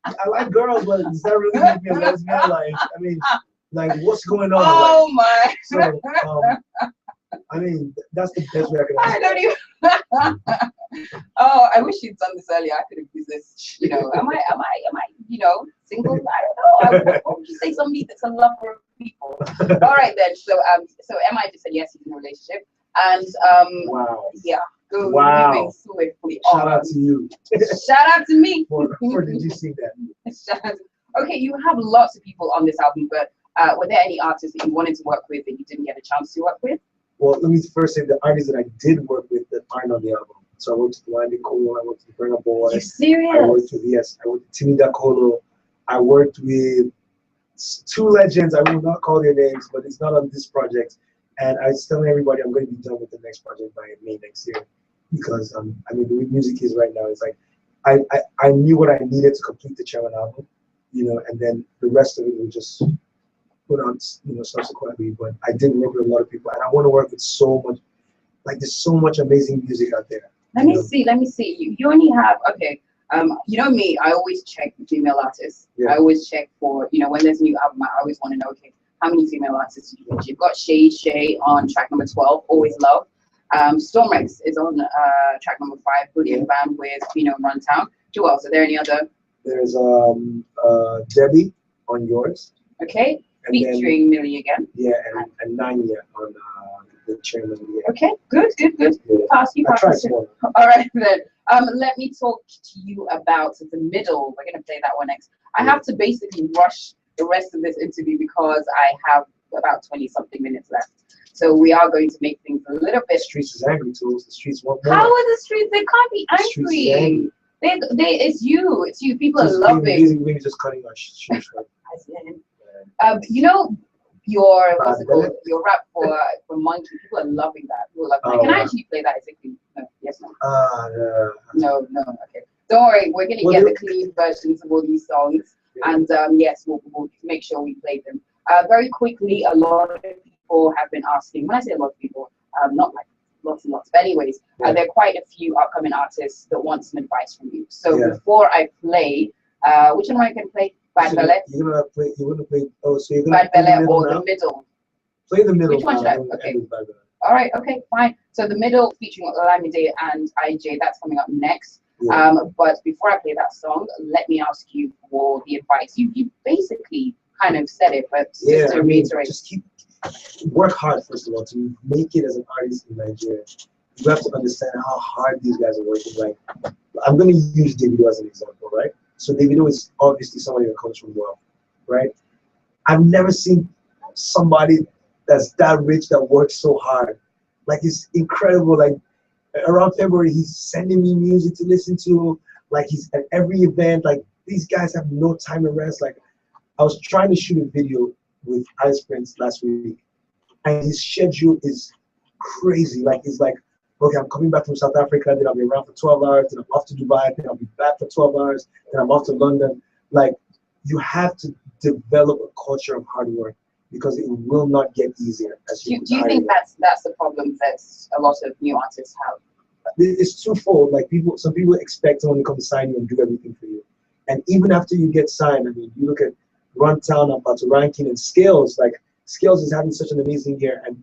I like girls, but does that really make me a lesbian? Like, I mean, like, what's going on? Oh like, my. So, I mean, that's the best way I can answer. I don't even. Oh, I wish you'd done this earlier. I could have used this. You know, am I, you know, single? I don't know. What would you say? Somebody that's a lover of people. All right then. So Emma just said yes, he's in a relationship, and wow. Yeah. Go wow. Swiftly Shout out to you. Shout out to me. For did you see that? Okay, you have lots of people on this album, but were there any artists that you wanted to work with that you didn't get a chance to work with? Well, let me first say the artists that I did work with that aren't on the album. So I worked with Landy Colo, I worked with Bring Up Boy. You serious? I worked with Timmy Dakolo. I worked with two legends. I will not call their names, but it's not on this project. And I was telling everybody I'm going to be done with the next project by May next year. Because I mean, the way music is right now, it's like I knew what I needed to complete the Chairman album, you know, and then the rest of it was just put on, you know, subsequently. But I did work with a lot of people, and I want to work with so much. Like, there's so much amazing music out there. Let me see. You only have, okay. You know me, I always check female artists. Yeah. I always check for, you know, when there's a new album, I always want to know, okay, how many female artists did you get? You've got Shay on track number 12, Always Love. Stormrex is on track number 5, Bullion Band with Pino and Runtown. Who else? Are there any other? There's Debbie on Yours. Okay, and featuring Millie again. Yeah, and Nanya on the Chairman. Yeah. Okay, good. Yeah. Pass. I tried small. All right then. Let me talk to you about the middle. We're gonna play that one next. I have to basically rush the rest of this interview because I have about 20-something minutes left. So we are going to make things a little bit. The streets is angry, Toolz. The streets want more. How are the streets? They can't be angry. It's you. People are loving. We're just cutting our shoes. You know, your rap for Monkey. People are loving that. People are loving that. Can I actually play that? No. Yes, no. No. Okay. Don't worry. We're gonna get the clean versions of all these songs, and yes, we'll make sure we play them. Very quickly, a lot of people have been asking. When I say a lot of people, not like lots and lots, but anyways, there are quite a few upcoming artists that want some advice from you. So before I play, which one am I going to play? Bad Ballet? You're going to play, so you're going to play Bad Ballet or the middle? Play the middle. Which one should I? Okay. All right, okay, fine. So the middle featuring Olamide and IJ, that's coming up next. Yeah. But before I play that song, let me ask you for the advice. You basically kind of said it, but just to reiterate. Just work hard, first of all, to make it as an artist in Nigeria. You have to understand how hard these guys are working. Like, I'm going to use Davido as an example, right? So Davido is obviously somebody that comes from wealth, right? I've never seen somebody that's that rich that works so hard. Like, it's incredible. Like, around February, he's sending me music to listen to. Like, he's at every event. Like, these guys have no time to rest. Like, I was trying to shoot a video with Ice Prince last week, and his schedule is crazy. Like, it's like, okay, I'm coming back from South Africa, then I'll be around for 12 hours, then I'm off to Dubai, then I'll be back for 12 hours, then I'm off to London. Like, you have to develop a culture of hard work because it will not get easier. Do you think that's the problem that a lot of new artists have? It's twofold. Like, some people expect someone to come sign you and do everything for you. And even after you get signed, I mean, you look at Runtown, Apato Ranking, and Scales. Like, Scales is having such an amazing year, and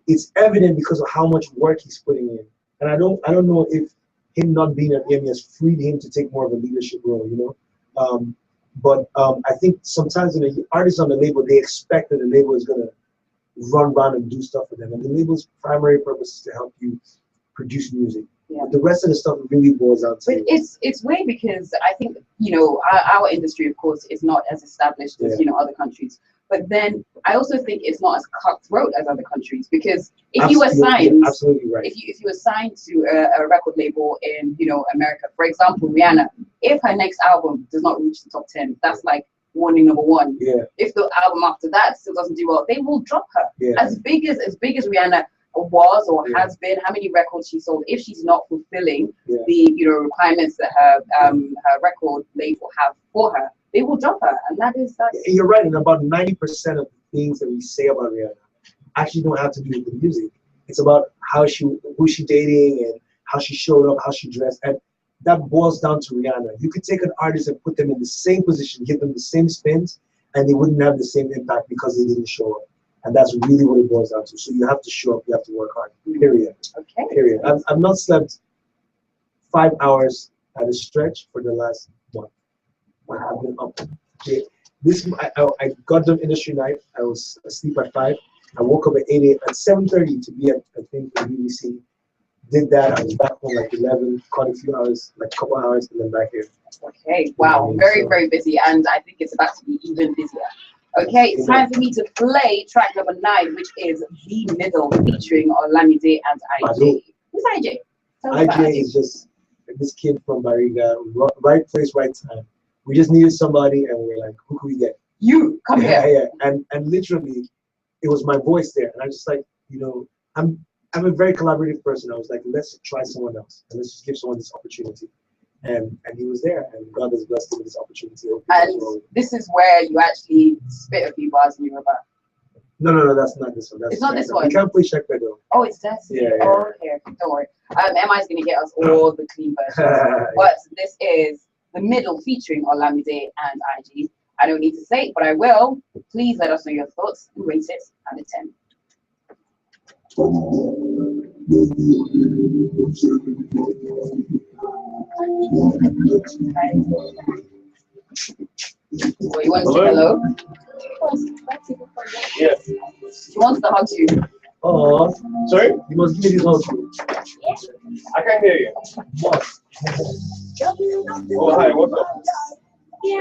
it's evident because of how much work he's putting in. And I don't know if him not being at EMI has freed him to take more of a leadership role, you know. But I think sometimes, you know, artists on the label, they expect that the label is gonna run around and do stuff for them, and the label's primary purpose is to help you produce music. Yeah. But the rest of the stuff really boils down to. But it's weird because I think, you know, our industry, of course, is not as established as, you know, other countries. But then I also think it's not as cutthroat as other countries, because if you were signed, absolutely right. If you were signed to a record label in America, for example, Rihanna, if her next album does not reach the top 10, that's like warning number one. Yeah. If the album after that still doesn't do well, they will drop her. Yeah. As big as Rihanna was or has been, how many records she sold, if she's not fulfilling the requirements that her record label have for her, they will drop her. And that is that. You're right, and about 90% of the things that we say about Rihanna actually don't have to do with the music. It's about who she dating and how she showed up, how she dressed, and that boils down to Rihanna. You could take an artist and put them in the same position, give them the same spins, and they wouldn't have the same impact because they didn't show up. And that's really what it boils down to. So you have to show up, you have to work hard, period. Okay. Period. I've not slept 5 hours at a stretch for the last month. I've been up. Okay. I got done industry night. I was asleep at 5. I woke up at 7:30 to be at the BBC. Did that. I was back home like 11, caught a few hours, like a couple hours, and then back here. Okay. Wow. Very, very busy. And I think it's about to be even busier. Okay, it's time for me to play track number 9, which is The Middle, featuring Olamide and IJ. Who's IJ? IJ is just this kid from Bariga, right place, right time. We just needed somebody, and we're like, who can we get? You, come here. Yeah. And literally, it was my voice there. And I just like, I'm a very collaborative person. I was like, let's try someone else, and let's just give someone this opportunity. And he was there, and God has blessed him with this opportunity. And this is where you actually spit a few bars in Yoruba. No, that's not this one. It's not this one. We can't play Shekpe though. Oh, it's that. Yeah. Oh, okay, don't worry. MI's gonna get us all the clean versions. But this is The Middle, featuring Olamide and IG. I don't need to say it, but I will. Please let us know your thoughts and rate it out of 10. Well, you want to say hello? Yes. She wants to hug you. Oh, Sorry? you must give me this hug. I can't hear you. What? Oh, hi, what's up? Okay,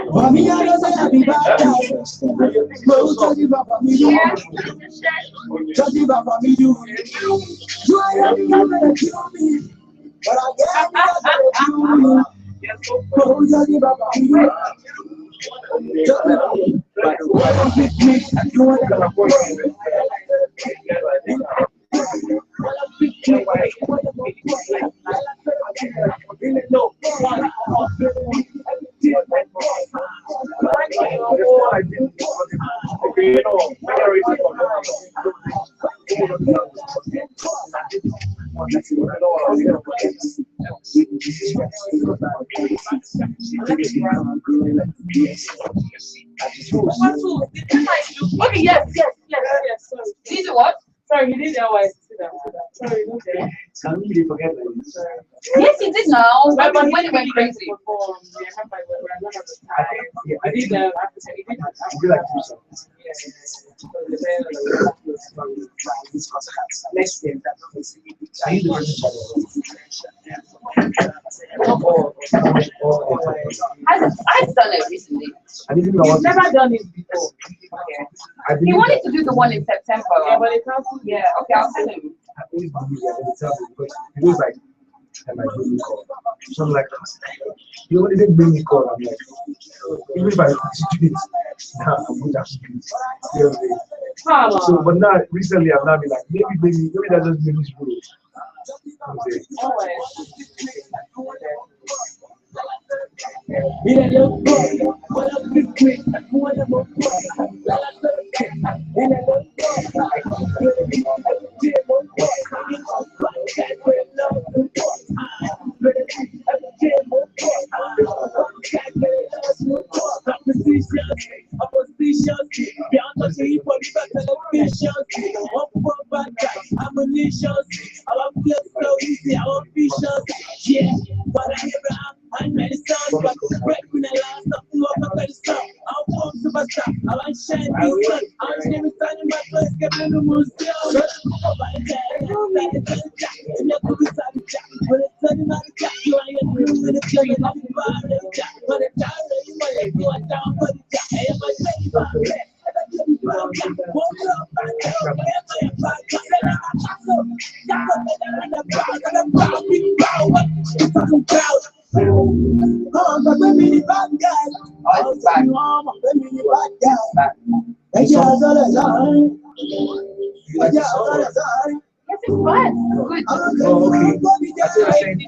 yes. Sorry. These are what? Sorry, you did always sit down. Sorry, okay. Can we forget that? Yes, he did now. But when it went crazy. I did like next year. I've done it recently. You've never done it before. He wanted to do the one in September. Yeah, but it's not. Yeah, okay, I'll tell him. I always believe that every time because it was like, am I doing the call? So I'm like, you know what is it doing the call? I'm like, even if I do it, now I'm good at it. You know what I mean? So, but now, recently, I've now been like, maybe that's just English rule. the crowd. But when me the bad guy, Oh, it's bad. when me the bad guy, Bad. and yeah, all the time. And yeah, all the time. Yes, it's fun. Good. Oh, okay. I see what you're saying.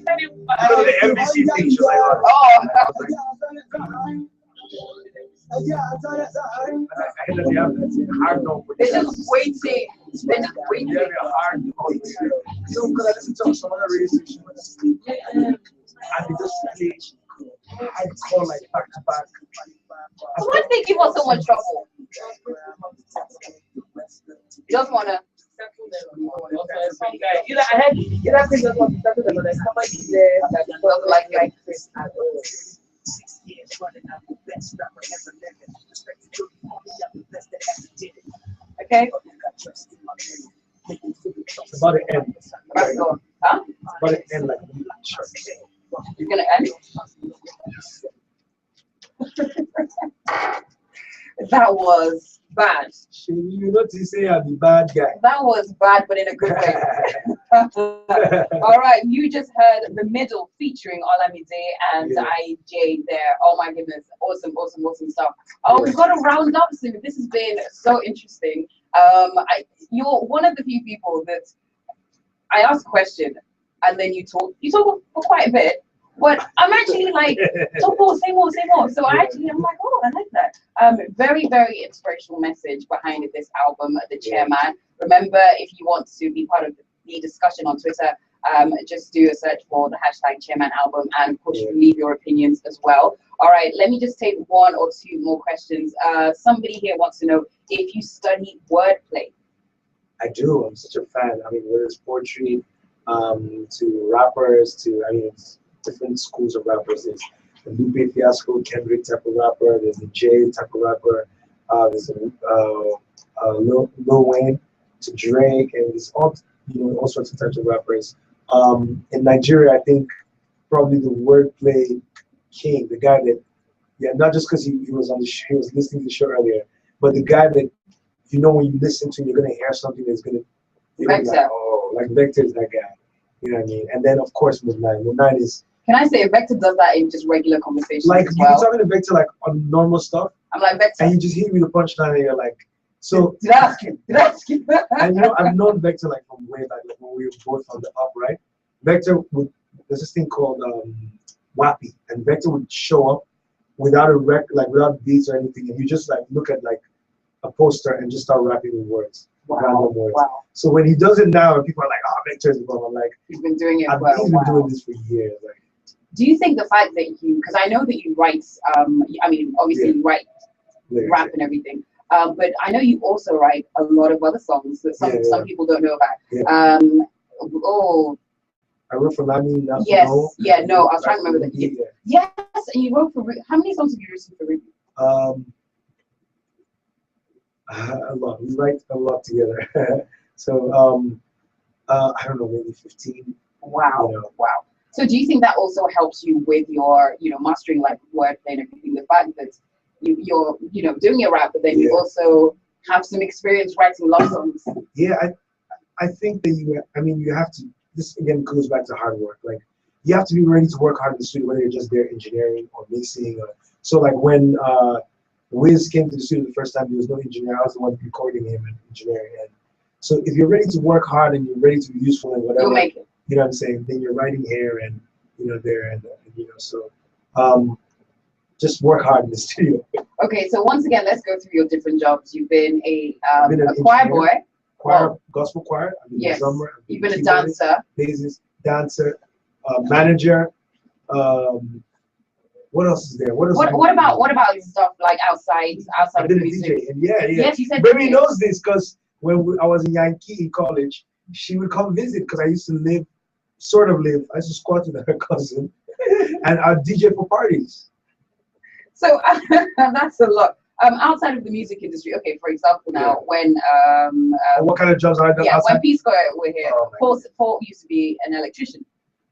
I know the MBC thing. She's like, oh. Oh, I heard that they have that hard no. they're just waiting. They're just waiting. They have a hard no. So, because I listen to some other radio stations, and they just play hardcore like back to back. So why do they give us so much trouble? Just wanna. Either I had either thing that was started or like somebody there that doesn't like Chris at all. Okay. It's about the end. Right, go on. Huh? It's about the end, like church. You're gonna end? That was bad. You know to say I'm the bad guy. That was bad, but in a good way. All right, you just heard The Middle featuring Olamide and IJ there. Oh my goodness, awesome stuff. Oh, we've got to round up soon. This has been so interesting. You're one of the few people that I ask a question and then you talk for quite a bit. But I'm actually like, talk more, say more. So I'm like, oh, I like that. Very, very inspirational message behind this album, The Chairman. Remember, if you want to be part of the discussion on Twitter, just do a search for the hashtag Chairman Album, and of course you can leave your opinions as well. All right, let me just take one or two more questions. Somebody here wants to know if you study wordplay. I do. I'm such a fan. I mean, whether it's poetry, to rappers, it's different schools of rappers. There's the Lupe Fiasco, Kendrick type of rapper. There's the Jay type of rapper. There's a Lil Wayne to Drake, and there's all sorts of types of rappers. In Nigeria, I think probably the wordplay king, the guy that, not just because he was on the show, he was listening to the show earlier, but the guy that when you listen to, you're gonna hear something that's gonna, Vector. like, oh, like Vector is that guy. You know what I mean? And then of course Midnight. Midnight is. Can I say Vector does that in just regular conversations like as well? You're talking to Vector like on normal stuff. I'm like, Vector. And you just hit me with a punchline, and you're like, so. Did I ask you? And I've known Vector like from way back, like when we were both on the up, right? Vector there's this thing called Wappy, and Vector would show up without without beats or anything, and you just like look at like a poster and just start rapping with words. Random words. Wow. So when he does it now, and people are like, "Oh, Vector is bomb," I'm like, he's been doing it. He's been doing this for years. Like, do you think the fact that because I know that you write, obviously you write rap and everything, but I know you also write a lot of other songs that some people don't know about. Yeah. I wrote for Lami. Yes. No. Yeah. No, I was trying to remember that. Yeah. Yes, and you wrote for. How many songs have you written for Ruby? A lot. We write a lot together. So I don't know, maybe 15. Wow. Wow. So do you think that also helps you with your, mastering like wordplay and everything? The fact that you're, doing your rap, but then you also have some experience writing love songs. Yeah, I think that you have to. This again goes back to hard work. Like you have to be ready to work hard in the studio, whether you're just there engineering or mixing. So like when Wiz came to the studio the first time, there was no engineer. I was the one recording him and engineering. And so if you're ready to work hard and you're ready to be useful and whatever, you'll make it. You know what I'm saying? Then you're writing here and there and so just work hard in the studio. Okay, so once again, let's go through your different jobs. You've been a choir boy, gospel choir. I've been a drummer. You've been a dancer, bassist, dancer, manager. What else is there? What about stuff like outside of the music? DJ, and yeah. Yes, you said. Baby knows this because when I was in Yankee in college, she would come visit because I used to I used to squat with her cousin, and I'd DJ for parties. So that's a lot. Outside of the music industry, okay. For example, now when what kind of jobs have I done? Yeah, when Peace Corps were here, Paul used to be an electrician.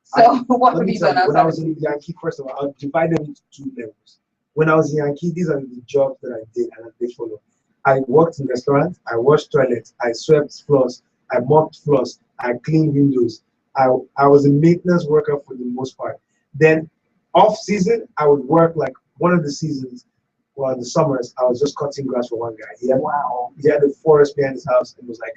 So what have you done outside? When I was in Yankee, first of all, I'll divide them into 2 levels. When I was in Yankee, these are the jobs that I did and they follow. I worked in restaurants, I washed toilets, I swept floors, I mopped floors, I cleaned windows. I was a maintenance worker for the most part. Then off season, I would work like one of the seasons. Well, in the summers, I was just cutting grass for one guy. He had a forest behind his house and was like,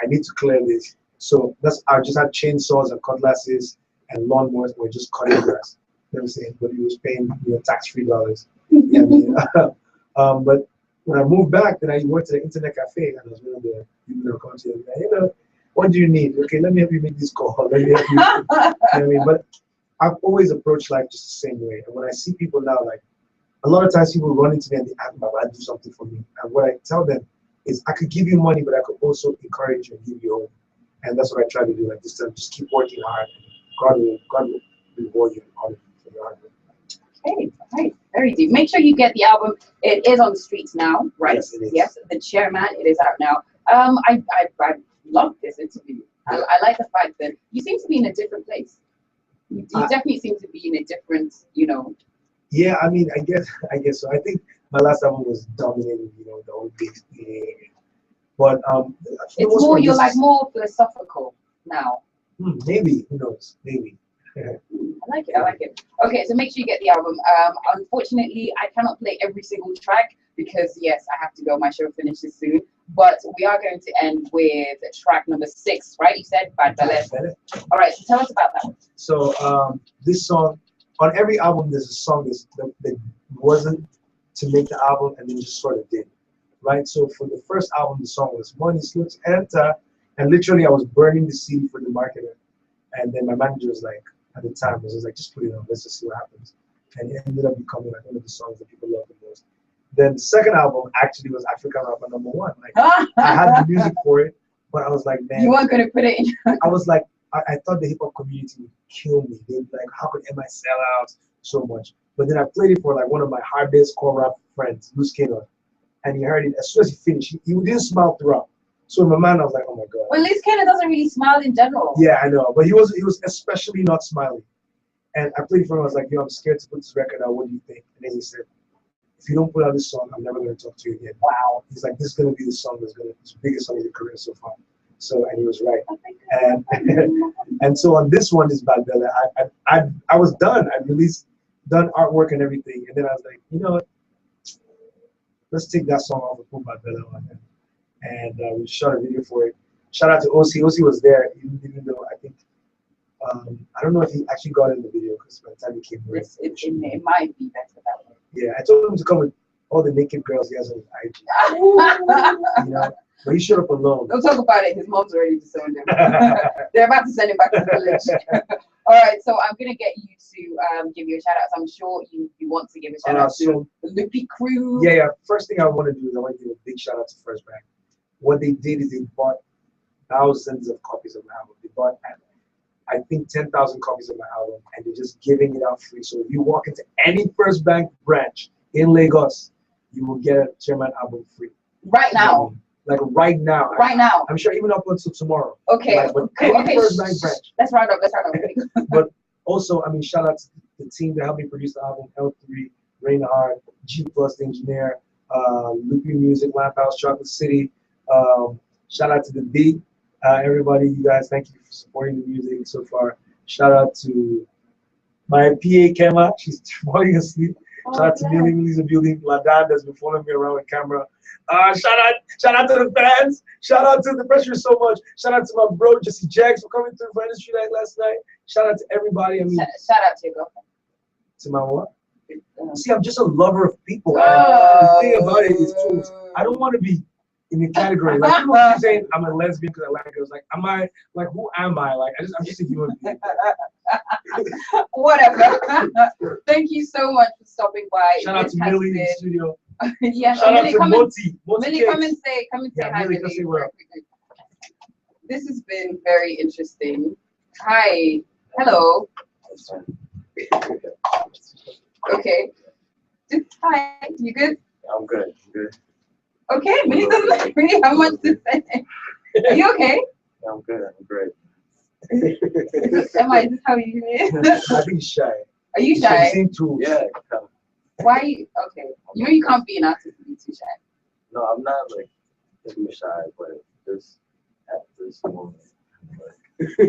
I need to clear this. So I just had chainsaws and cutlasses and lawnmowers. We're just cutting grass. You know what I'm saying? But he was paying tax-free dollars. You know what I mean? But when I moved back, then I worked at an internet cafe and I was one of the people that come to me, what do you need? Okay, let me help you make this call. Let me help you. You know what I mean? But I've always approached life just the same way. And when I see people now, like, a lot of times people run into me and they ask, Baba, do something for me. And what I tell them is I could give you money, but I could also encourage you and give you hope. And that's what I try to do. Like this time, just keep working hard. God will reward you for your hard work. Okay, right. Very deep. Make sure you get the album. It is on the streets now, right? Yes, it is. Yes, The Chairman. It is out now. I love this interview. I like the fact that you seem to be in a different place. You definitely seem to be in a different, Yeah, I mean, I guess so. I think my last album was dominating, the whole big thing. But it's more, you're like more philosophical now. Maybe, who knows? Maybe. I like it. Okay, so make sure you get the album. Unfortunately, I cannot play every single track because yes, I have to go. My show finishes soon. But we are going to end with track number 6, right? You said Bad Ballet. All right, so tell us about that one. So this song, on every album, there's a song that wasn't to make the album and then just sort of did, right? So for the first album, the song was Money Slips Enter, and literally I was burning the CD for the marketer. And then my manager was like, at the time, was like, just put it on, let's just see what happens. And it ended up becoming like one of the songs that people love the most. Then the second album actually was African Rapper #1. Like I had the music for it, but I was like, man, you weren't gonna put it in. I was like, I thought the hip hop community would kill me. They'd be like, how could MI sell out so much? But then I played it for like one of my hardest core rap friends, Luce Cannon, and he heard it as soon as he finished. He didn't smile throughout. So in my mind, I was like, oh my god. Well, Luce Cannon doesn't really smile in general. Yeah, I know, but he was especially not smiling. And I played for him. I was like, yo, I'm scared to put this record out. What do you think? And then he said, if you don't put out this song, I'm never going to talk to you again. Wow. He's like, this is going to be the song it's the biggest song of your career so far. So, and he was right. And so on this one is Bad Bella. I was done. I done artwork and everything. And then I was like, you know what? Let's take that song off and put Bad Bella on it. And we shot a video for it. Shout out to OC. OC was there, even though I think, I don't know if he actually got in the video because by the time he came here, it might be better that way. Yeah, I told him to come with all the naked girls he has on his IG. But he showed up alone. Don't talk about it. His mom's already disowned him. They're about to send him back to the village. All right, so I'm gonna get you to give you a shout out. So I'm sure you want to give a shout out to the Loopy crew. Yeah. First thing I want to do is I want to give a big shout out to First Bank. What they did is they bought thousands of copies of my album. They bought, I think, 10,000 copies of my album, and they're just giving it out free. So if you walk into any First Bank branch in Lagos, you will get a Chairman album free. Right now. Like right now. Right now. I'm sure even up until tomorrow. Okay. Like, but any First Bank branch. Let's round up. But also, I mean, shout out to the team that helped me produce the album: L3, Rain Hard, G Plus the Engineer, Loopy Music, Lamp House, Chocolate City. Shout out to the beat. Everybody, you guys, thank you for supporting the music so far. Shout out to my PA Kema, she's falling asleep. Shout out to Millie, Millie's a building. Ladan that's been following me around with camera. Shout out to the fans. Shout out to the pressure so much. Shout out to my bro Jesse Jags for coming through for Industry Night last night. Shout out to everybody. I mean, shout out to your girlfriend. To my what? See, I'm just a lover of people. The thing about it is, Toolz, I don't want to be in the category. Like people keep saying I'm a lesbian because I like girls. Like, am I? Like, who am I? Like, I'm just a human being. Whatever. Thank you so much for stopping by. Shout out to Millie in the studio. Yeah, shout out to Monty. Millie, come and say hi, Millie. This has been very interesting. Hi. Hello. Okay. Hi. You good? I'm good. Okay, Millie doesn't really have much to say. Are you okay? I'm good. I'm great. Emma, is this how you live? I think shy. Are you shy? Yeah. Why are you okay? You know you can't be an artist and be too shy. No, I'm not like too shy, but just at this moment. because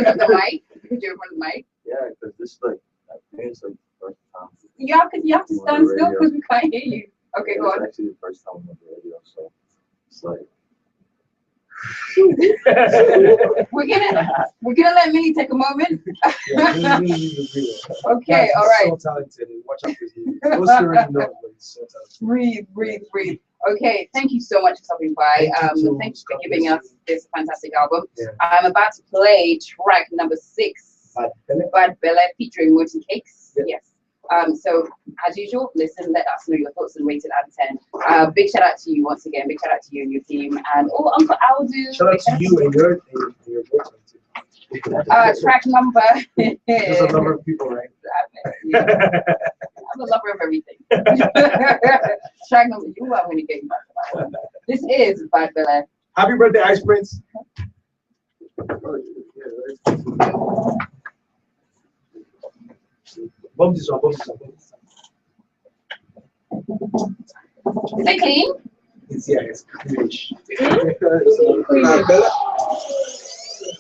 of the mic? Because you're in front of the mic? Yeah, because this is like, I think it's like the first time. You have to stand still because we can't hear you. Okay, go on. It's actually the first time on the radio, so it's like. we're gonna let Millie take a moment. Okay, all right. So talented. Watch out for you. Most already know, but he's so talented. Breathe. Okay, thank you so much for stopping by. Thank you for giving us this fantastic album. Yeah. I'm about to play track number 6, Bad Belle featuring Mochi Cakes. Yes. So as usual, listen, let us know your thoughts and rate it out of 10. Big shout out to you once again. Big shout out to you and your team, and Uncle Aldu. Shout out to you and your voice. Track number. There's a number of people, right? I'm a lover of everything. Track number. You are when you get back. This is Bad Belle. Happy birthday, Ice Prince. Bump this one. Is it clean? It's cleanish.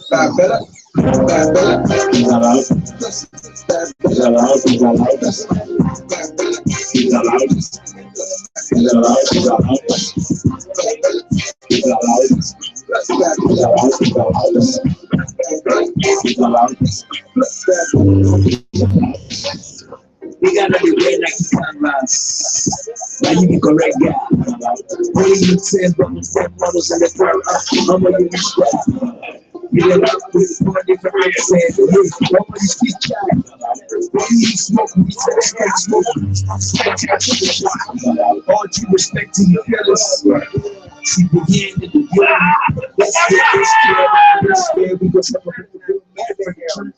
Bad Belle. We gotta be way like the sunrise. Now you be correct, guy. When you say about the front models and the front, I'm a unique guy. You get up with 4 different accents. Why would you speak shy? Why you smoke? We say that smoke. All due respect to your fellas. She began to do good. Let's get this clear. We go separate the real man for you.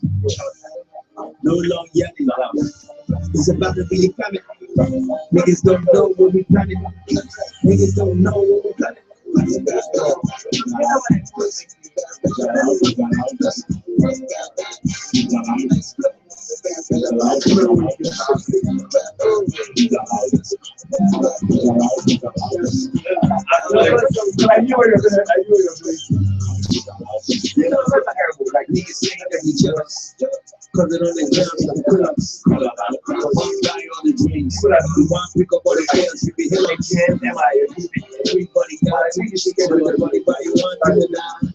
No long yelling. It's about to be a famine. Niggas don't know what we planning. Niggas don't know what we planning. Like niggas saying that we jealous. Cause it only counts like pull-ups. Die on the dreams. We want to pick up all the kills. We be here like 10. Everybody got it. You should get everybody by you want to die.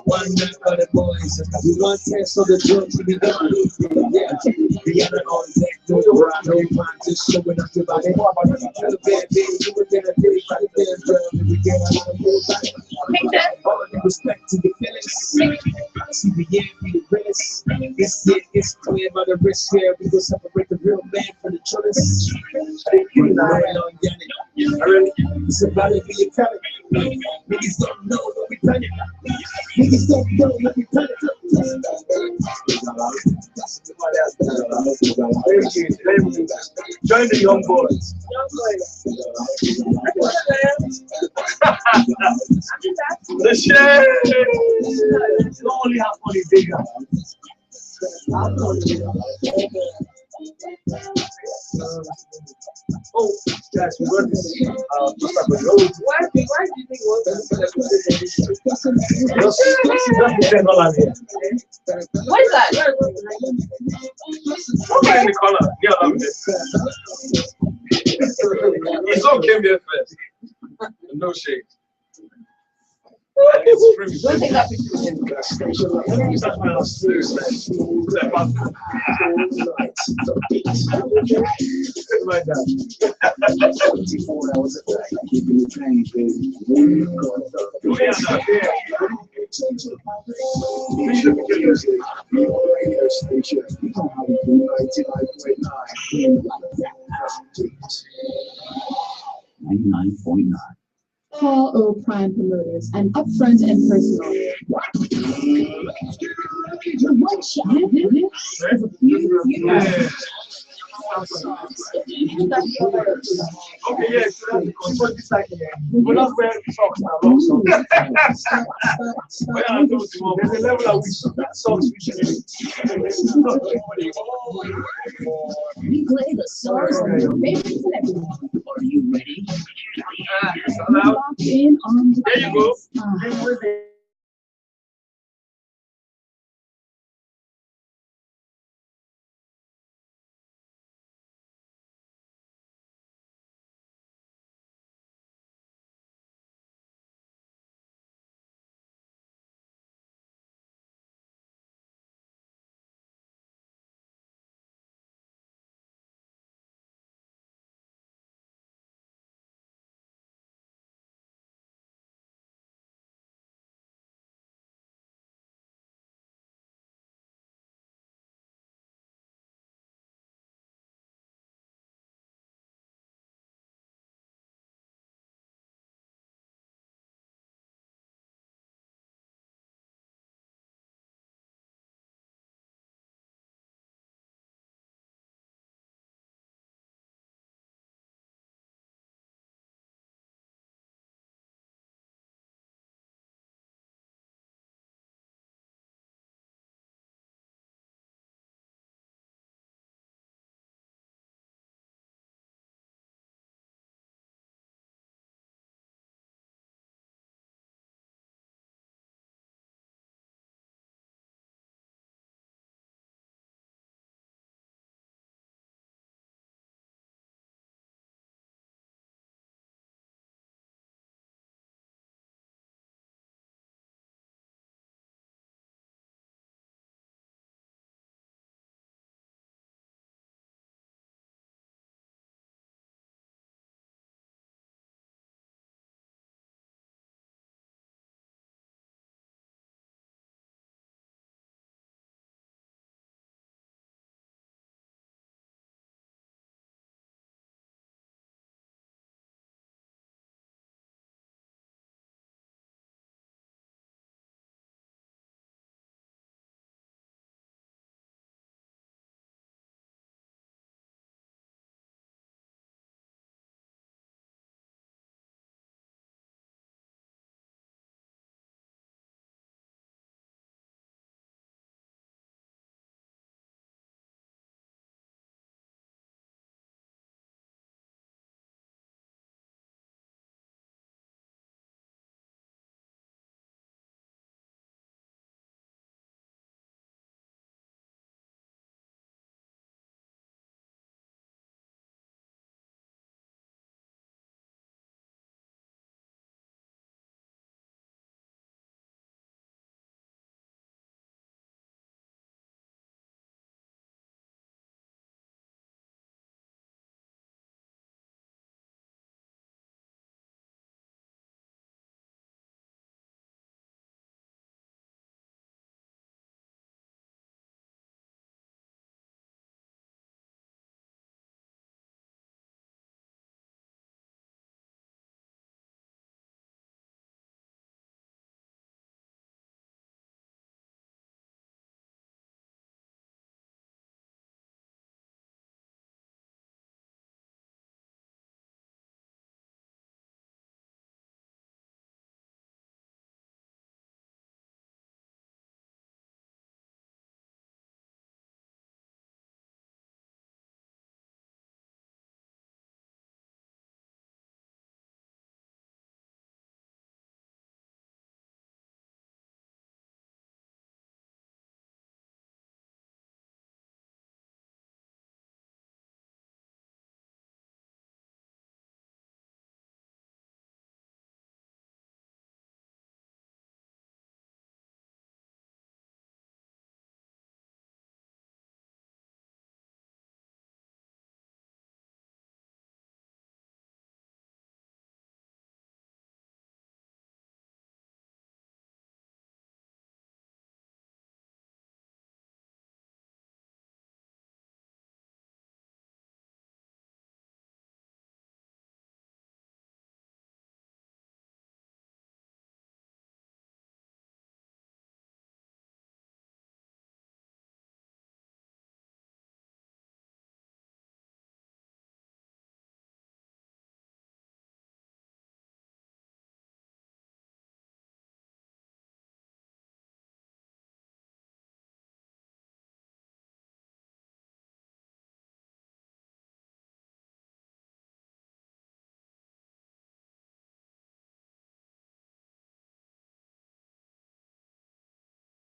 One night for the boys. We want test for the drugs to be done. Yeah, the other all that no mind just showing up to my head. You were gonna be by the damn girl. We get out of your body. All the respect to the feelings. See the end, be the realest. It's clear by the wrist here. We go separate the real man from the choice. It's about to be a talent. Niggas don't know what we planning. Niggas don't know what we planning. Join the young boys. The share. Don't only have money bigger. Oh, guys, we got this. Just like a road. Why do you think one Just $10 here. What is that? Okay. In the corner. Yeah, I'm there. His son came here first. No shake. It's free. Don't take that picture with him. Like that. 24 hours a day, keeping the change, baby. Call O Prime Promoters and upfront and personal. One shot. Okay, yes, so that's because this like we're not wearing socks now, long socks. There's a level at which socks we should We play the songs of your favorite celebrities. Are you ready? There Lock in on the you go.